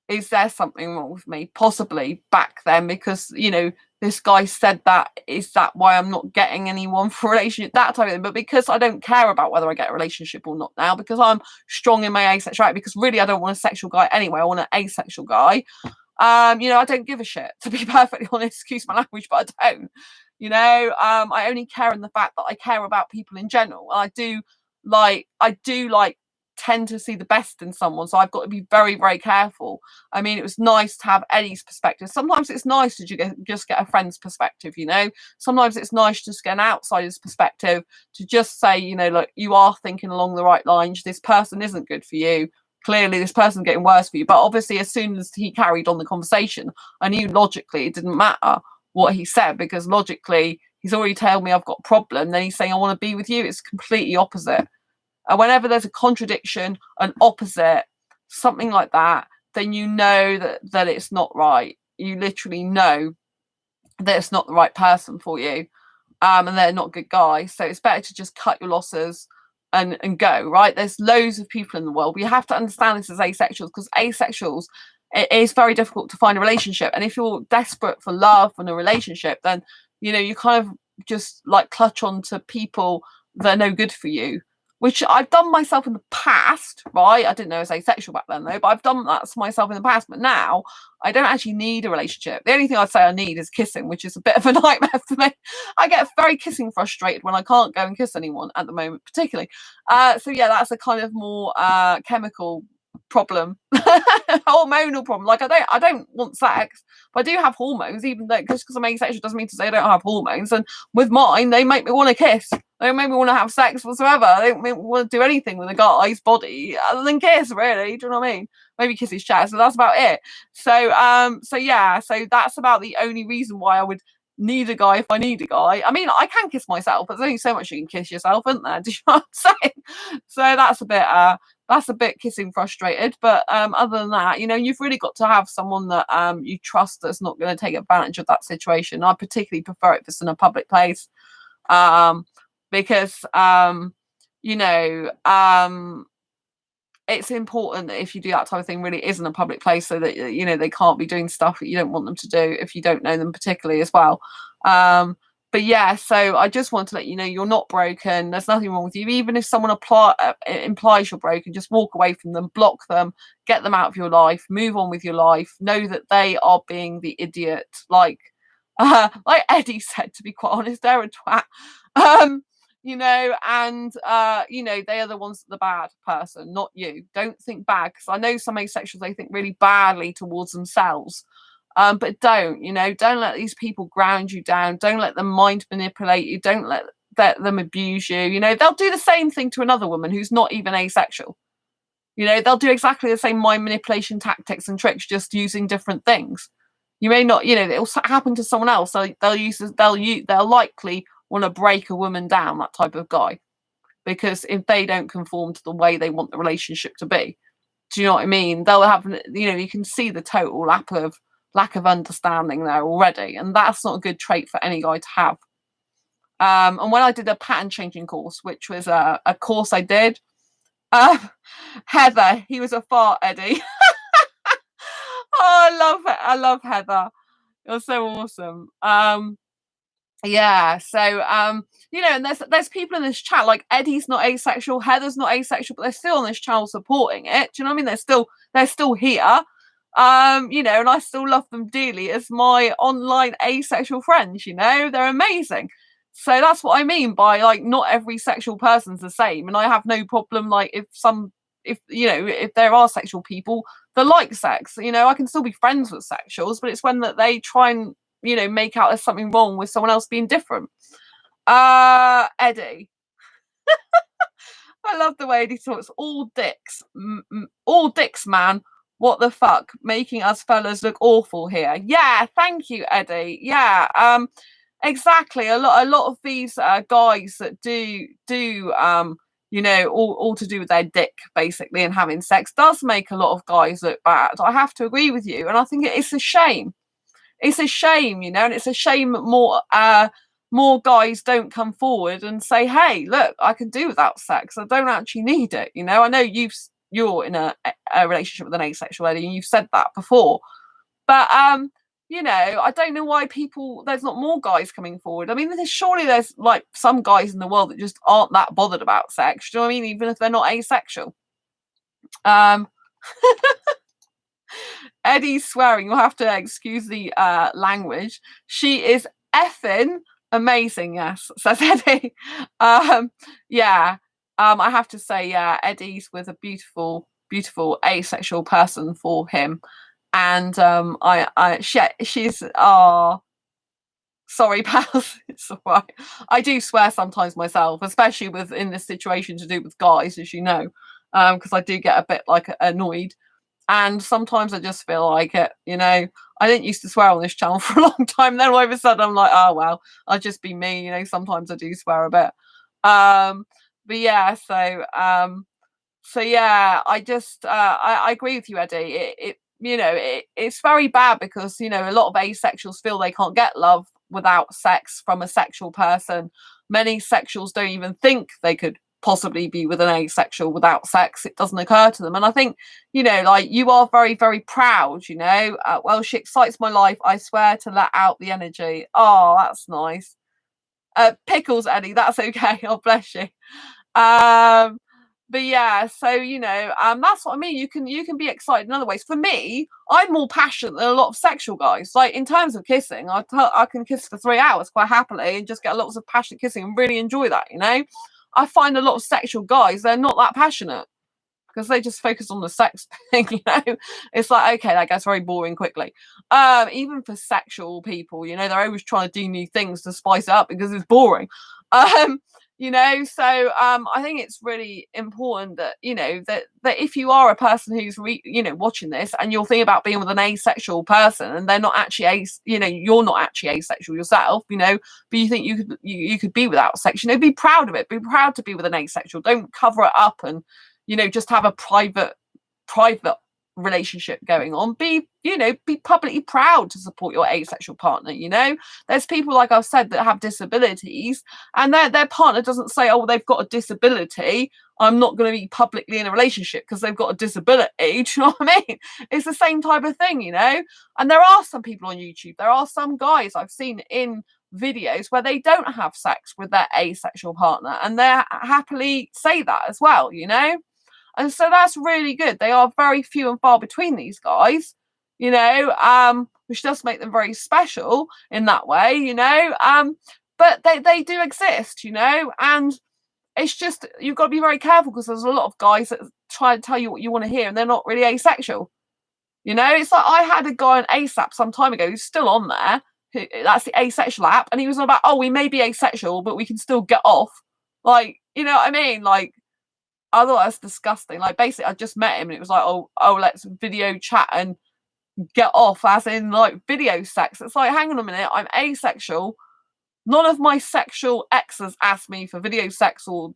is there something wrong with me? Possibly back then, because, you know, this guy said that. Is that why I'm not getting anyone for a relationship? That type of thing. But because I don't care about whether I get a relationship or not now, because I'm strong in my asexuality, because really I don't want a sexual guy anyway, I want an asexual guy. You know, I don't give a shit, to be perfectly honest, excuse my language, but I don't. You know, I only care in the fact that I care about people in general. And I do like tend to see the best in someone, so I've got to be very, very careful. I mean, it was nice to have Eddie's perspective. Sometimes it's nice to just get a friend's perspective, you know. Sometimes it's nice to just get an outsider's perspective, to just say, you know, look, you are thinking along the right lines, this person isn't good for you, clearly this person's getting worse for you. But obviously, as soon as he carried on the conversation, I knew logically it didn't matter what he said, because logically he's already told me I've got a problem, then he's saying I want to be with you. It's completely opposite. And whenever there's a contradiction, an opposite, something like that, then you know that it's not right. You literally know that it's not the right person for you, and they're not good guys. So it's better to just cut your losses and go, right? There's loads of people in the world. We have to understand this as asexuals, because asexuals, it is very difficult to find a relationship. And if you're desperate for love and a relationship, then, you know, you kind of just like clutch on to people that are no good for you, which I've done myself in the past, right? I didn't know I was asexual back then, though, but I've done that to myself in the past. But now I don't actually need a relationship. The only thing I'd say I need is kissing, which is a bit of a nightmare for me. I get very kissing frustrated when I can't go and kiss anyone at the moment, particularly. So yeah, that's a kind of more chemical problem, hormonal problem. Like I don't want sex, but I do have hormones. Even though just because I'm asexual doesn't mean to say I don't have hormones. And with mine, they make me want to kiss. They make me want to have sex whatsoever. They don't make me want to do anything with a guy's body other than kiss. Really, do you know what I mean? Maybe kiss his chest, so that's about it. So yeah, so that's about the only reason why I would need a guy if I need a guy. I mean, I can kiss myself, but there's only so much you can kiss yourself, isn't there? Do you know what I'm saying? So that's a bit kissing frustrated. But other than that, you know, you've really got to have someone that you trust that's not going to take advantage of that situation. I particularly prefer it if it's in a public place, because you know, it's important that if you do that type of thing, really is in a public place, so that, you know, they can't be doing stuff that you don't want them to do if you don't know them particularly as well. But yeah, so I just want to let you know you're not broken. There's nothing wrong with you. Even if someone implies you're broken, just walk away from them, block them, get them out of your life, move on with your life. Know that they are being the idiot, like Eddie said. To be quite honest, they're a twat. You know, and you know, they are the ones that the bad person, not you. Don't think bad, because I know some asexuals, they think really badly towards themselves. But don't, don't let these people ground you down. Don't let them mind manipulate you. Don't let them abuse you. They'll do the same thing to another woman who's not even asexual. They'll do exactly the same mind manipulation tactics and tricks, just using different things. You may not, it'll happen to someone else. So they'll likely want to break a woman down, that type of guy, because if they don't conform to the way they want the relationship to be, do you know what I mean? They'll have, you can see the total lack of understanding there already, and that's not a good trait for any guy to have. And when I did a pattern changing course, which was a course I did, Heather, he was a fart, Eddie. Oh, I love Heather. You're so awesome. Yeah, so and there's people in this chat, like Eddie's not asexual, Heather's not asexual, but they're still on this channel supporting it. Do you know what I mean? They're still here. And I still love them dearly as my online asexual friends. They're amazing. So that's what I mean by, like, not every sexual person's the same, and I have no problem, like, if there are sexual people that like sex, I can still be friends with sexuals, but it's when that they try and make out there's something wrong with someone else being different. Eddie. I love the way Eddie talks. All dicks, man. What the fuck? Making us fellas look awful here. Yeah, thank you, Eddie. Yeah, exactly. A lot of these guys that do all to do with their dick, basically, and having sex does make a lot of guys look bad. I have to agree with you, and I think it's a shame. It's a shame, and it's a shame more guys don't come forward and say, hey, look, I can do without sex. I don't actually need it. I know you're in a relationship with an asexual lady, and you've said that before, but I don't know why there's not more guys coming forward. I mean, surely there's like some guys in the world that just aren't that bothered about sex. Do you know what I mean? Even if they're not asexual. Eddie's swearing. You'll have to excuse the language. She is effing amazing. Yes, says Eddie. Yeah. I have to say, yeah, Eddie's with a beautiful, beautiful asexual person for him, and she's sorry, pals. It's all right. I do swear sometimes myself, especially in this situation to do with guys, as you know, because I do get a bit like annoyed. And sometimes I just feel like it, I didn't used to swear on this channel for a long time. Then all of a sudden I'm like, oh, well, I'll just be me. Sometimes I do swear a bit. But yeah, so yeah, I just, I agree with you, Eddie. It's very bad because, a lot of asexuals feel they can't get love without sex from a sexual person. Many sexuals don't even think they could possibly be with an asexual without sex. It doesn't occur to them. And I think, like, you are very, very proud, well, she excites my life. I swear to let out the energy. Oh, that's nice. Pickles, Eddie, that's okay. Oh, bless you. But yeah, so that's what I mean. You can be excited in other ways. For me, I'm more passionate than a lot of sexual guys. Like, in terms of kissing, I can kiss for 3 hours quite happily and just get lots of passionate kissing and really enjoy that. I find a lot of sexual guys, they're not that passionate because they just focus on the sex thing. It's like, okay, that gets very boring quickly. Even for sexual people, they're always trying to do new things to spice it up because it's boring. So I think it's really important that that if you are a person who's watching this and you're thinking about being with an asexual person and they're not actually you're not actually asexual yourself, but you think you could be without sex, be proud of it. Be proud to be with an asexual. Don't cover it up and just have a private relationship going on. Be publicly proud to support your asexual partner. There's people, like I've said, that have disabilities and their partner doesn't say, oh, they've got a disability, I'm not going to be publicly in a relationship because they've got a disability. Do you know what I mean? It's the same type of thing, and there are some people on YouTube, there are some guys I've seen in videos where they don't have sex with their asexual partner and they happily say that as well. And so that's really good. They are very few and far between, these guys, which does make them very special in that way, but they do exist, and it's just, you've got to be very careful because there's a lot of guys that try to tell you what you want to hear and they're not really asexual. You know, it's like I had a guy on ASAP some time ago who's still on there. That's the asexual app, and he was on about, oh, we may be asexual, but we can still get off. Like, you know what I mean? Like, I thought that's disgusting. Like, basically, I just met him, and it was like, oh, let's video chat and get off, as in like video sex. It's like, hang on a minute, I'm asexual. None of my sexual exes asked me for video sex or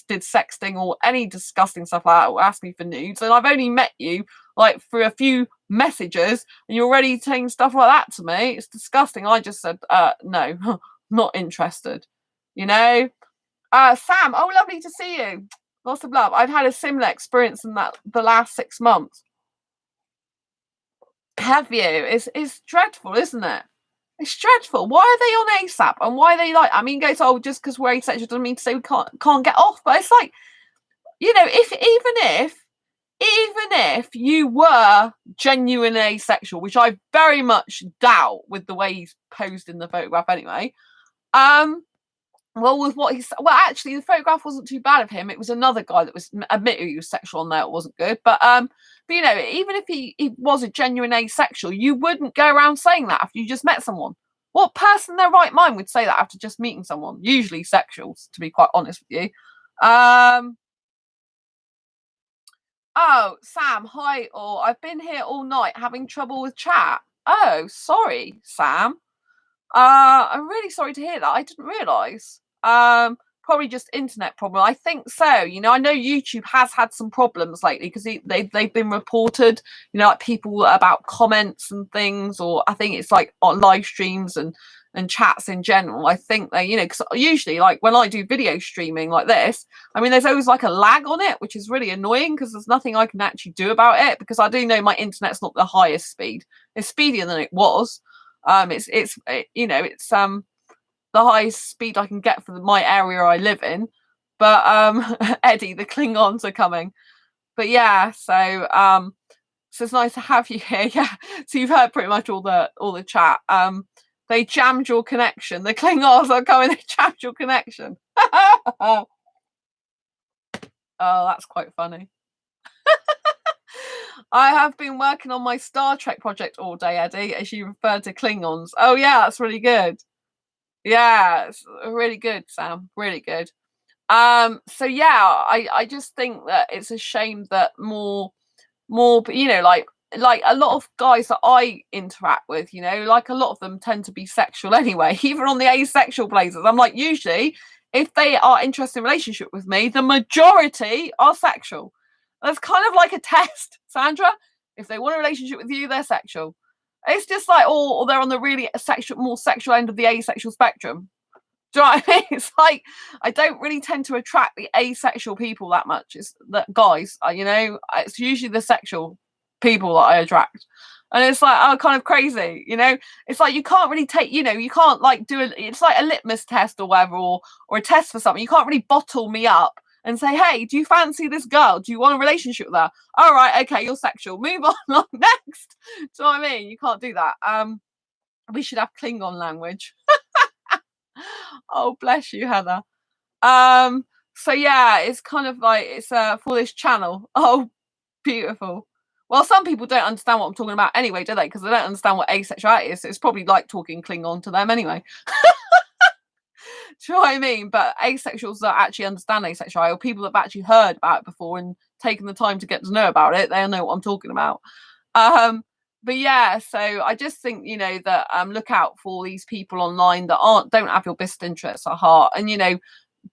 did sexting or any disgusting stuff like that, or asked me for nudes. And I've only met you like for a few messages, and you're already saying stuff like that to me. It's disgusting. I just said, no, not interested. You know? Sam, oh, lovely to see you. Lots of love. I've had a similar experience in that the last 6 months. Have you? It's dreadful, isn't it? It's dreadful. Why are they on ASAP? And why are they like, I mean, goes, oh, just because we're asexual doesn't mean to say we can't get off. But it's like, you know, even if you were genuine asexual, which I very much doubt with the way he's posed in the photograph anyway. Well, with what he's, well, actually, the photograph wasn't too bad of him. It was another guy that was, admittedly, he was sexual on there. It wasn't good, but you know, even if he was a genuine asexual, you wouldn't go around saying that after you just met someone. What person in their right mind would say that after just meeting someone? Usually sexuals, to be quite honest with you. Oh, Sam, hi, or I've been here all night having trouble with chat. Oh, sorry, Sam. I'm really sorry to hear that. I didn't realise. Probably just internet problem. I think so. You know, I know YouTube has had some problems lately because they've been reported, you know, like people about comments and things, or I think it's like on live streams and chats in general. I think they, you know, because usually like when I do video streaming like this, I mean, there's always like a lag on it, which is really annoying because there's nothing I can actually do about it, because I do know my internet's not the highest speed. It's speedier than it was. It's you know, it's the highest speed I can get for my area I live in. But Eddie, the Klingons are coming. But yeah, so it's nice to have you here. Yeah, so you've heard pretty much all the chat. They jammed your connection. The Klingons are coming. They jammed your connection. Oh, that's quite funny. I have been working on my Star Trek project all day, Eddie, as you referred to Klingons. Oh yeah, that's really good. Yeah, it's really good, Sam. Really good. So yeah, I just think that it's a shame that more, you know, like a lot of guys that I interact with, you know, like a lot of them tend to be sexual anyway, even on the asexual places. I'm like, usually, if they are interested in a relationship with me, the majority are sexual. That's kind of like a test, Sandra. If they want a relationship with you, they're sexual. It's just like, or they're on the really more sexual end of the asexual spectrum. Do you know what I mean? It's like, I don't really tend to attract the asexual people that much. It's that guys, you know, it's usually the sexual people that I attract. And it's like, oh, kind of crazy, you know? It's like, you can't really take, you know, you can't like it's like a litmus test or whatever, or a test for something. You can't really bottle me up and say, hey, do you fancy this girl? Do you want a relationship with her? All right, okay, you're sexual. Move on next. Do you know what I mean? You can't do that. We should have Klingon language. Oh, bless you, Heather. So yeah, it's kind of like, it's for this channel. Oh, beautiful. Well, some people don't understand what I'm talking about anyway, do they? Because they don't understand what asexuality is. So it's probably like talking Klingon to them anyway. Do you know what I mean? But asexuals that actually understand asexuality, or people that have actually heard about it before and taken the time to get to know about it, they'll know what I'm talking about. But yeah, so I just think, you know, that look out for these people online that don't have your best interests at heart, and, you know,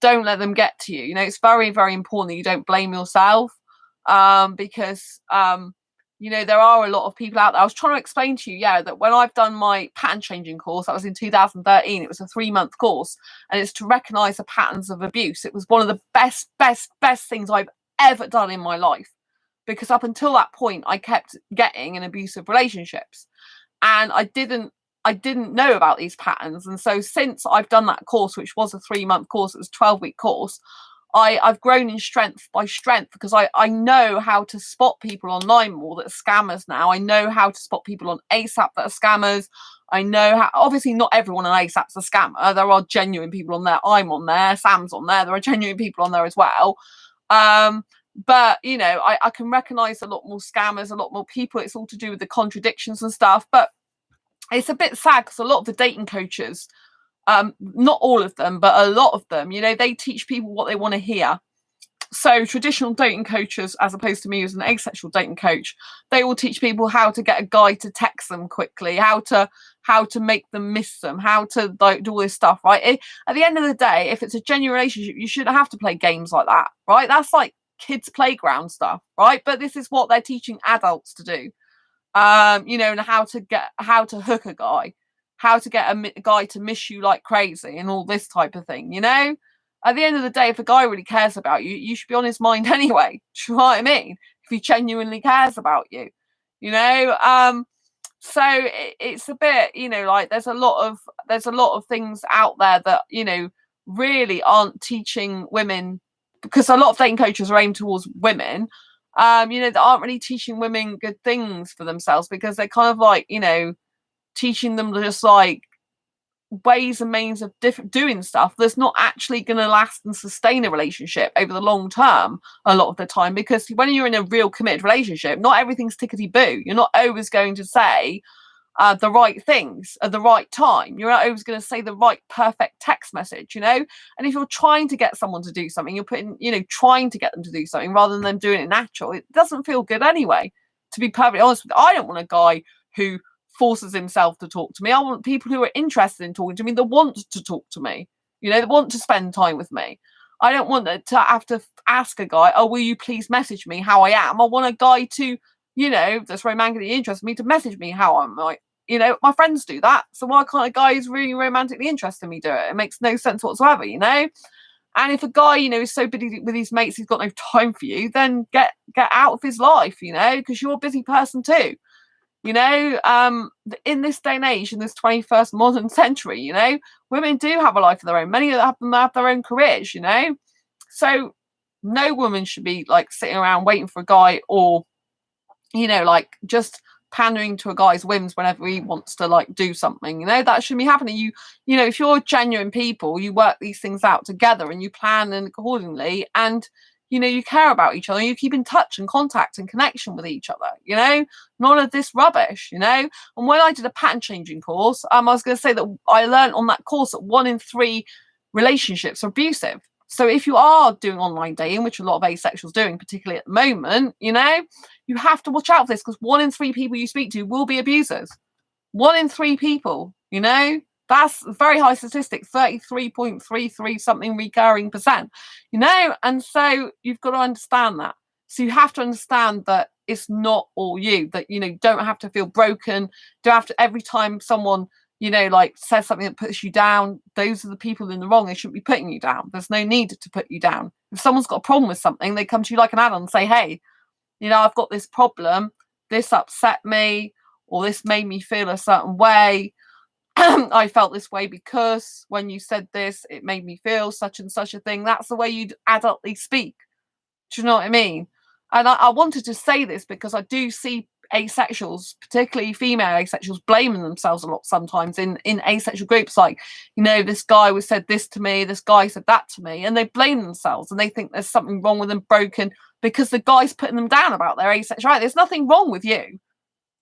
don't let them get to you. You know, it's very, very important that you don't blame yourself, because you know, there are a lot of people out there. I was trying to explain to you, yeah, that when I've done my pattern changing course, that was in 2013. It was a 3-month course, and it's to recognize the patterns of abuse. It was one of the best things I've ever done in my life, because up until that point, I kept getting in abusive relationships, and I didn't know about these patterns. And so since I've done that course, which was a 3-month course, it was a 12-week course, I've grown in strength by strength, because I know how to spot people online more that are scammers now. I know how to spot people on ASAP that are scammers. I know how, obviously not everyone on ASAP's a scammer. There are genuine people on there. I'm on there. Sam's on there. There are genuine people on there as well. But, you know, I can recognize a lot more scammers, a lot more people. It's all to do with the contradictions and stuff. But it's a bit sad because a lot of the dating coaches, not all of them, but a lot of them, you know, they teach people what they want to hear. So traditional dating coaches, as opposed to me as an asexual dating coach, they will teach people how to get a guy to text them quickly, how to make them miss them, how to like do all this stuff, right? At the end of the day, if it's a genuine relationship, you shouldn't have to play games like that, right? That's like kids' playground stuff, right? But this is what they're teaching adults to do, you know, and how to hook a guy, how to get a guy to miss you like crazy, and all this type of thing, you know. At the end of the day, if a guy really cares about you, you should be on his mind anyway. Do you know what I mean? If he genuinely cares about you, you know. So it's a bit, you know, like there's a lot of things out there that, you know, really aren't teaching women, because a lot of dating coaches are aimed towards women, you know, that aren't really teaching women good things for themselves, because they're kind of like, you know, teaching them just like ways and means of doing stuff that's not actually going to last and sustain a relationship over the long term a lot of the time. Because when you're in a real committed relationship, not everything's tickety boo. You're not always going to say the right things at the right time. You're not always going to say the right perfect text message, you know. And if you're trying to get someone to do something, you're putting, you know, trying to get them to do something rather than them doing it natural, it doesn't feel good anyway, to be perfectly honest with you. I don't want a guy who forces himself to talk to me. I want people who are interested in talking to me, that want to talk to me, you know, that want to spend time with me. I don't want to have to ask a guy, oh, will you please message me how I am? I want a guy to, you know, that's romantically interested in me, to message me how I'm like, you know, my friends do that. So why can't a guy who's really romantically interested in me do it? It makes no sense whatsoever, you know. And if a guy, you know, is so busy with his mates, he's got no time for you, then get out of his life, you know, because you're a busy person too. You know, in this day and age, in this 21st modern century, you know, women do have a life of their own. Many of them have their own careers, you know. So no woman should be like sitting around waiting for a guy, or, you know, like just pandering to a guy's whims whenever he wants to like do something. You know, that shouldn't be happening. You know, if you're genuine people, you work these things out together and you plan and accordingly, and you know, you care about each other, you keep in touch and contact and connection with each other, you know, none of this rubbish, you know. And when I did a pattern changing course, I was going to say that I learned on that course that 1 in 3 relationships are abusive. So if you are doing online dating, which a lot of asexuals doing, particularly at the moment, you know, you have to watch out for this, because 1 in 3 people you speak to will be abusers. 1 in 3 people, you know. That's a very high statistic, 33.33 something recurring percent, you know. And so you've got to understand that. So you have to understand that it's not all you, that, you know, don't have to feel broken. Don't have to, every time someone, you know, like says something that puts you down, those are the people in the wrong. They shouldn't be putting you down. There's no need to put you down. If someone's got a problem with something, they come to you like an adult and say, hey, you know, I've got this problem. This upset me, or this made me feel a certain way. I felt this way because when you said this, it made me feel such and such a thing. That's the way you'd adultly speak. Do you know what I mean? And I wanted to say this because I do see asexuals, particularly female asexuals, blaming themselves a lot sometimes in asexual groups. Like, you know, this guy was said this to me, this guy said that to me, and they blame themselves and they think there's something wrong with them, broken, because the guy's putting them down about their asexuality. There's nothing wrong with you.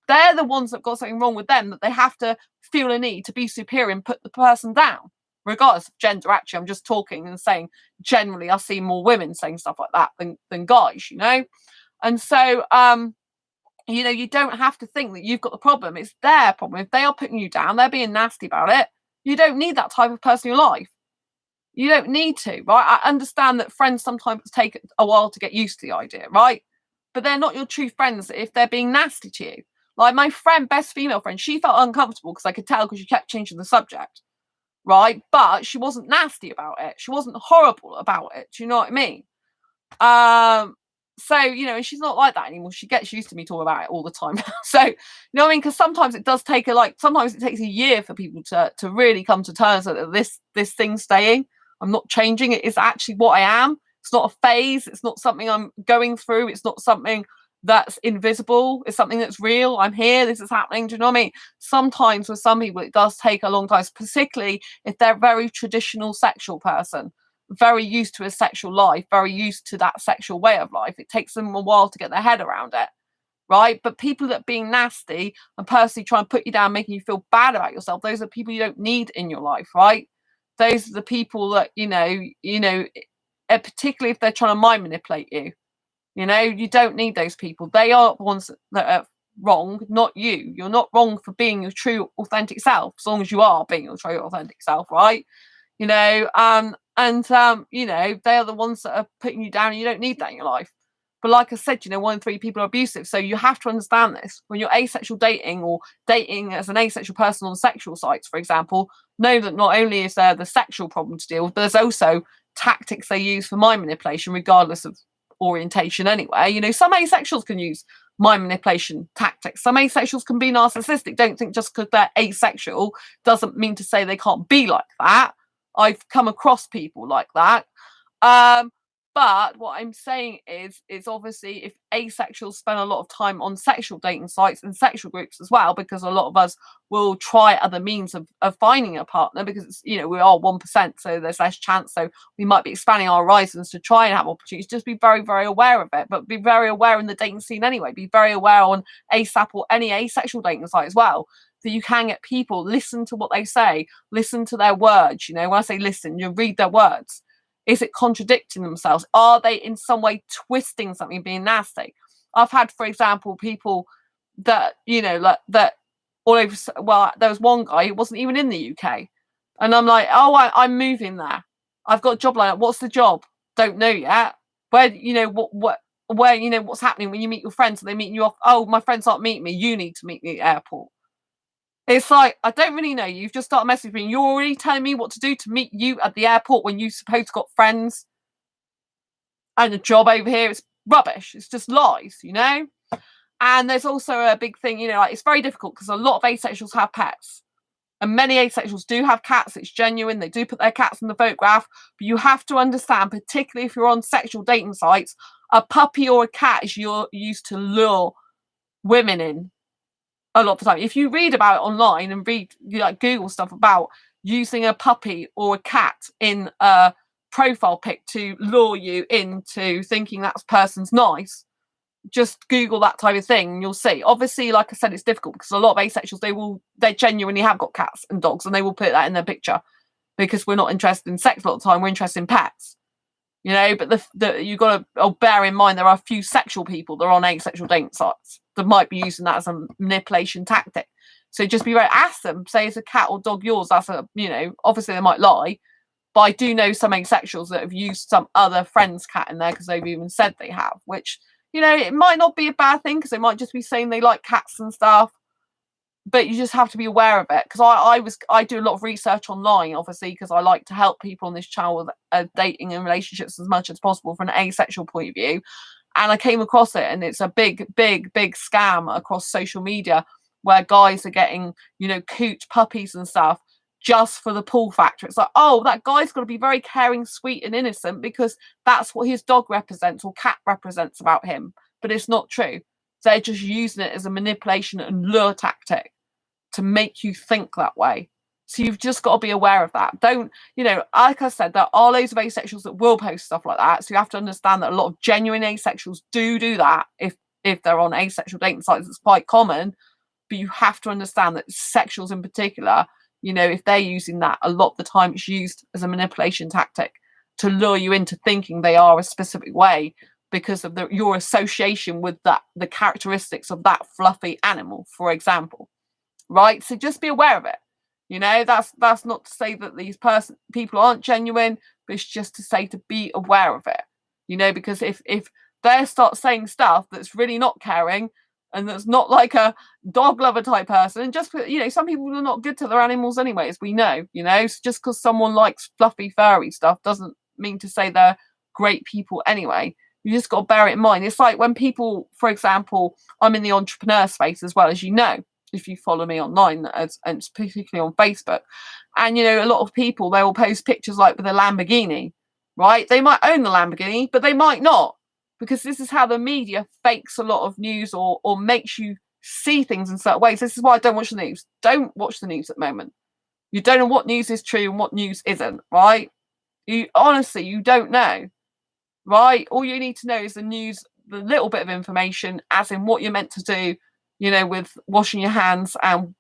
They're the ones that got something wrong with them, that they have to feel a need to be superior and put the person down, regardless of gender. Actually, I'm just talking and saying generally I see more women saying stuff like that than guys, you know. And so you know, you don't have to think that you've got the problem. It's their problem. If they are putting you down, they're being nasty about it, you don't need that type of person in your life. You don't need to, right? I understand that friends sometimes take a while to get used to the idea, right? But they're not your true friends if they're being nasty to you. Like my friend, best female friend, she felt uncomfortable because I could tell, because she kept changing the subject, right? But she wasn't nasty about it. She wasn't horrible about it. Do you know what I mean? So, you know, and she's not like that anymore. She gets used to me talking about it all the time. So, you know what I mean? Because sometimes it does take sometimes it takes a year for people to really come to terms with this thing's staying. I'm not changing. It is actually what I am. It's not a phase. It's not something I'm going through. It's not something that's invisible. It's something that's real. I'm here. This is happening. Do you know what I mean? Sometimes with some people, it does take a long time, particularly if they're a very traditional sexual person. very used to a sexual life, very used to that sexual way of life. It takes them a while to get their head around it, right? But people that are being nasty and personally trying to put you down, making you feel bad about yourself, those are people you don't need in your life, right? Those are the people that, particularly if they're trying to mind manipulate you. You don't need those people. They are the ones that are wrong, not you. You're not wrong for being your true, authentic self, as long as you are being your true, authentic self, right? They are the ones that are putting you down, and you don't need that in your life. But like I said, 1 in 3 people are abusive. So you have to understand this. When you're asexual dating or dating as an asexual person on sexual sites, for example, know that not only is there the sexual problem to deal with, but there's also tactics they use for mind manipulation, regardless of orientation anyway. Some asexuals can use mind manipulation tactics. Some asexuals can be narcissistic. Don't think just because they're asexual doesn't mean to say they can't be like that. I've come across people like that. But what I'm saying is obviously if asexuals spend a lot of time on sexual dating sites and sexual groups as well, because a lot of us will try other means of finding a partner, because it's, we are 1%, so there's less chance. So we might be expanding our horizons to try and have opportunities. Just be very, very aware of it, but be very aware in the dating scene anyway. Be very aware on ASAP or any asexual dating site as well, that you can get people, listen to what they say, listen to their words. When I say listen, you read their words. Is it contradicting themselves? Are they in some way twisting something, being nasty? I've had, for example, people that, that all over, well, there was one guy who wasn't even in the UK. And I'm like, oh, I'm moving there. I've got a job lined up. What's the job? Don't know yet. Where, what's happening when you meet your friends? Are they meeting you off? Oh, my friends aren't meeting me. You need to meet me at the airport. It's like, I don't really know. You've just started messaging me. You're already telling me what to do to meet you at the airport when you supposed got friends and a job over here. It's rubbish. It's just lies, And there's also a big thing, it's very difficult because a lot of asexuals have pets. And many asexuals do have cats. It's genuine. They do put their cats in the photograph. But you have to understand, particularly if you're on sexual dating sites, a puppy or a cat is used to lure women in. A lot of the time, if you read about it online and read, Google stuff about using a puppy or a cat in a profile pic to lure you into thinking that person's nice, just Google that type of thing and you'll see. Obviously, like I said, it's difficult because a lot of asexuals, they genuinely have got cats and dogs and they will put that in their picture because we're not interested in sex a lot of the time. We're interested in pets. But you got to bear in mind there are a few sexual people that are on asexual dating sites that might be using that as a manipulation tactic. So just be very, ask them, say it's a cat or dog yours. That's obviously they might lie, but I do know some asexuals that have used some other friend's cat in there because they've even said they have, which, it might not be a bad thing because they might just be saying they like cats and stuff. But you just have to be aware of it because I do a lot of research online, obviously, because I like to help people on this channel with dating and relationships as much as possible from an asexual point of view. And I came across it, and it's a big, big, big scam across social media where guys are getting, cute puppies and stuff just for the pull factor. It's like, oh, that guy's got to be very caring, sweet, and innocent because that's what his dog represents or cat represents about him. But it's not true. They're just using it as a manipulation and lure tactic to make you think that way. So you've just got to be aware of that. Don't, like I said, there are loads of asexuals that will post stuff like that. So you have to understand that a lot of genuine asexuals do that if they're on asexual dating sites. It's quite common. But you have to understand that sexuals in particular, if they're using that, a lot of the time it's used as a manipulation tactic to lure you into thinking they are a specific way because of your association with the characteristics of that fluffy animal, for example. Right? So just be aware of it. That's not to say that these people aren't genuine, but it's just to say to be aware of it. Because if they start saying stuff that's really not caring and that's not like a dog lover type person, and just some people are not good to their animals anyway, as we know. So just because someone likes fluffy furry stuff doesn't mean to say they're great people anyway. You just got to bear it in mind. It's like when people, for example, I'm in the entrepreneur space as well, as you know, if you follow me online, and particularly on Facebook. And, a lot of people, they will post pictures like with a Lamborghini, right? They might own the Lamborghini, but they might not, because this is how the media fakes a lot of news or makes you see things in certain ways. This is why I don't watch the news. Don't watch the news at the moment. You don't know what news is true and what news isn't, right? You honestly, you don't know, right? All you need to know is the news, the little bit of information, as in what you're meant to do, with washing your hands and,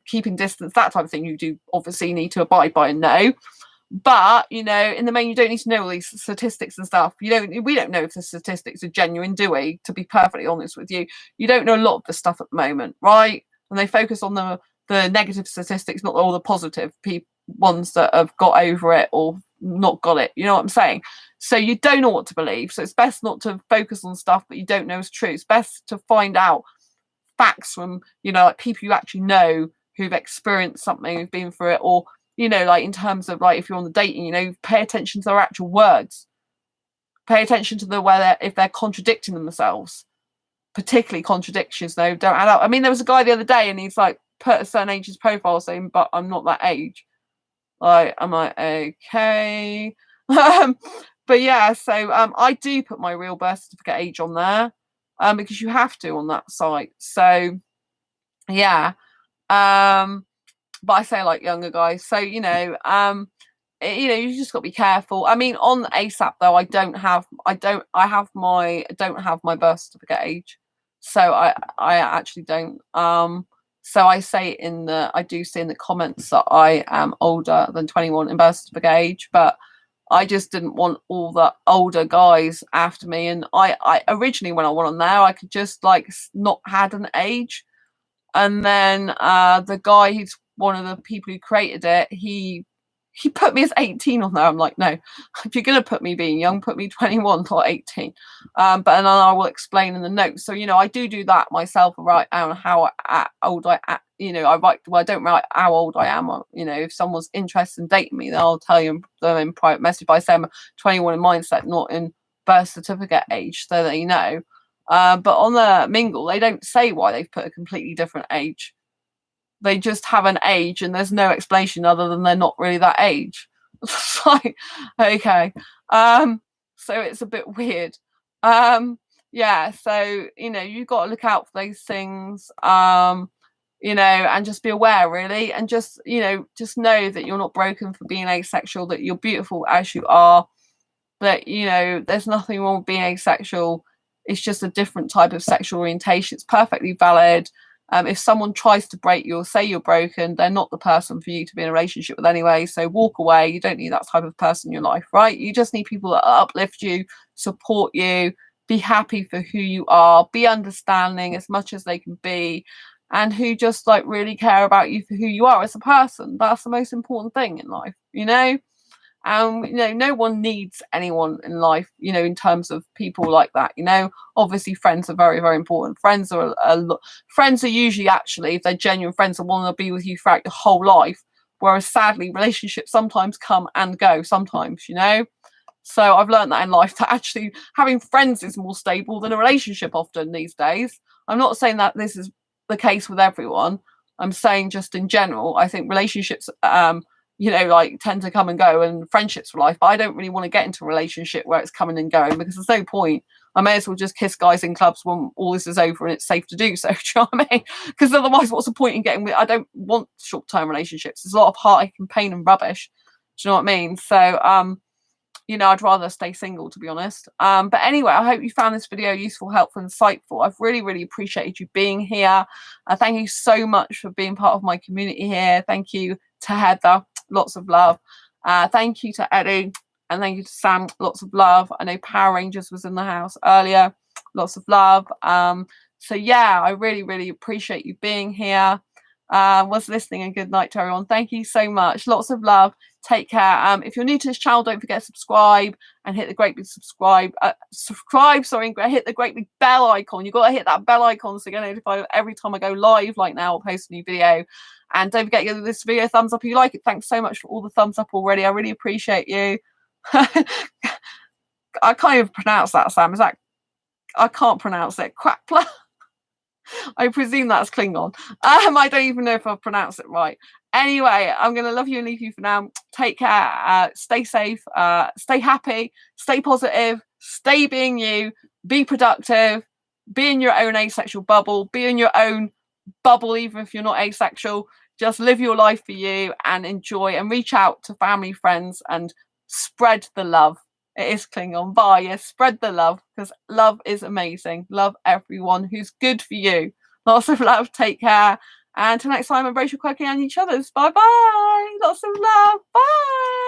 keeping distance, that type of thing. You do obviously need to abide by and know. But, in the main, you don't need to know all these statistics and stuff. We don't know if the statistics are genuine, do we? To be perfectly honest with you, you don't know a lot of the stuff at the moment, right? And they focus on the negative statistics, not all the positive ones that have got over it or not got it. You know what I'm saying? So you don't know what to believe. So it's best not to focus on stuff that you don't know is true. It's best to find out facts from, like people you actually know who've experienced something, who've been through it, or like in terms of like if you're on the dating, pay attention to their actual words. Pay attention to if they're contradicting themselves. Particularly contradictions, though, don't add up. I mean, there was a guy the other day and he's like put a certain age in his profile saying, but I'm not that age. Like, I'm like, okay. But yeah, so I do put my real birth certificate age on there because you have to on that site. So yeah. But I say like younger guys. So, you just got to be careful. I mean, on ASAP though, I don't have my birth certificate age. So I actually don't. So I say I do say in the comments that I am older than 21 in birth certificate age, but I just didn't want all the older guys after me. And I originally, when I went on there, I could just like not had an age. And then the guy who's one of the people who created it, he put me as 18 on there. I'm like, no, if you're going to put me being young, put me 21, not 18. But then I will explain in the notes. So, I do that myself. I write down how old I am. I don't write how old I am. If someone's interested in dating me, then I'll tell them in private message. But I say I'm 21 in mindset, not in birth certificate age, so that you know. But on the mingle, they don't say why they've put a completely different age. They just have an age and there's no explanation other than they're not really that age. It's like, okay. So it's a bit weird. Yeah, so, you've got to look out for those things, and just be aware, really. And just know that you're not broken for being asexual, that you're beautiful as you are, that, there's nothing wrong with being asexual. It's just a different type of sexual orientation. It's perfectly valid. If someone tries to break you or say you're broken, they're not the person for you to be in a relationship with anyway. So walk away. You don't need that type of person in your life, right? You just need people that uplift you, support you, be happy for who you are, be understanding as much as they can be, and who just like really care about you for who you are as a person. That's the most important thing in life, no one needs anyone in life, in terms of people like that. Obviously friends are very, very important. Friends are usually, actually, if they're genuine friends, that want to be with you throughout your whole life, whereas sadly relationships sometimes come and go sometimes. So I've learned that in life, that actually having friends is more stable than a relationship often these days. I'm not saying that this is the case with everyone. I'm saying just in general, I think relationships like tend to come and go, and friendships for life. But I don't really want to get into a relationship where it's coming and going, because there's no point. I may as well just kiss guys in clubs when all this is over and it's safe to do so. Do you know what I mean? Because otherwise, what's the point in getting with? I don't want short-term relationships. There's a lot of heartache and pain and rubbish. Do you know what I mean? So, I'd rather stay single, to be honest. But anyway, I hope you found this video useful, helpful, insightful. I've really, really appreciated you being here. Thank you so much for being part of my community here. Thank you to Heather. Lots of love. Thank you to Eddie, and thank you to Sam. Lots of love. I know Power Rangers was in the house earlier. Lots of love. So yeah, I really, really appreciate you being here. Was listening, and good night to everyone. Thank you so much. Lots of love. Take care. If you're new to this channel, don't forget to subscribe and hit the great big hit the great big bell icon. You've got to hit that bell icon so you get notified every time I go live. Like now, I'll post a new video. And don't forget to give this video a thumbs up if you like it. Thanks so much for all the thumbs up already. I really appreciate you. I can't even pronounce that, Sam. I can't pronounce it. Quackpla. I presume that's Klingon. I don't even know if I've pronounced it right. Anyway, I'm going to love you and leave you for now. Take care. Stay safe. Stay happy. Stay positive. Stay being you. Be productive. Be in your own asexual bubble. Be in your own bubble, even if you're not asexual. Just live your life for you and enjoy, and reach out to family, friends, and spread the love. It is Klingon. Bye. Yes, spread the love, because love is amazing. Love everyone who's good for you. Lots of love. Take care. And until next time, embrace your quirky and each other's. Bye bye. Lots of love. Bye.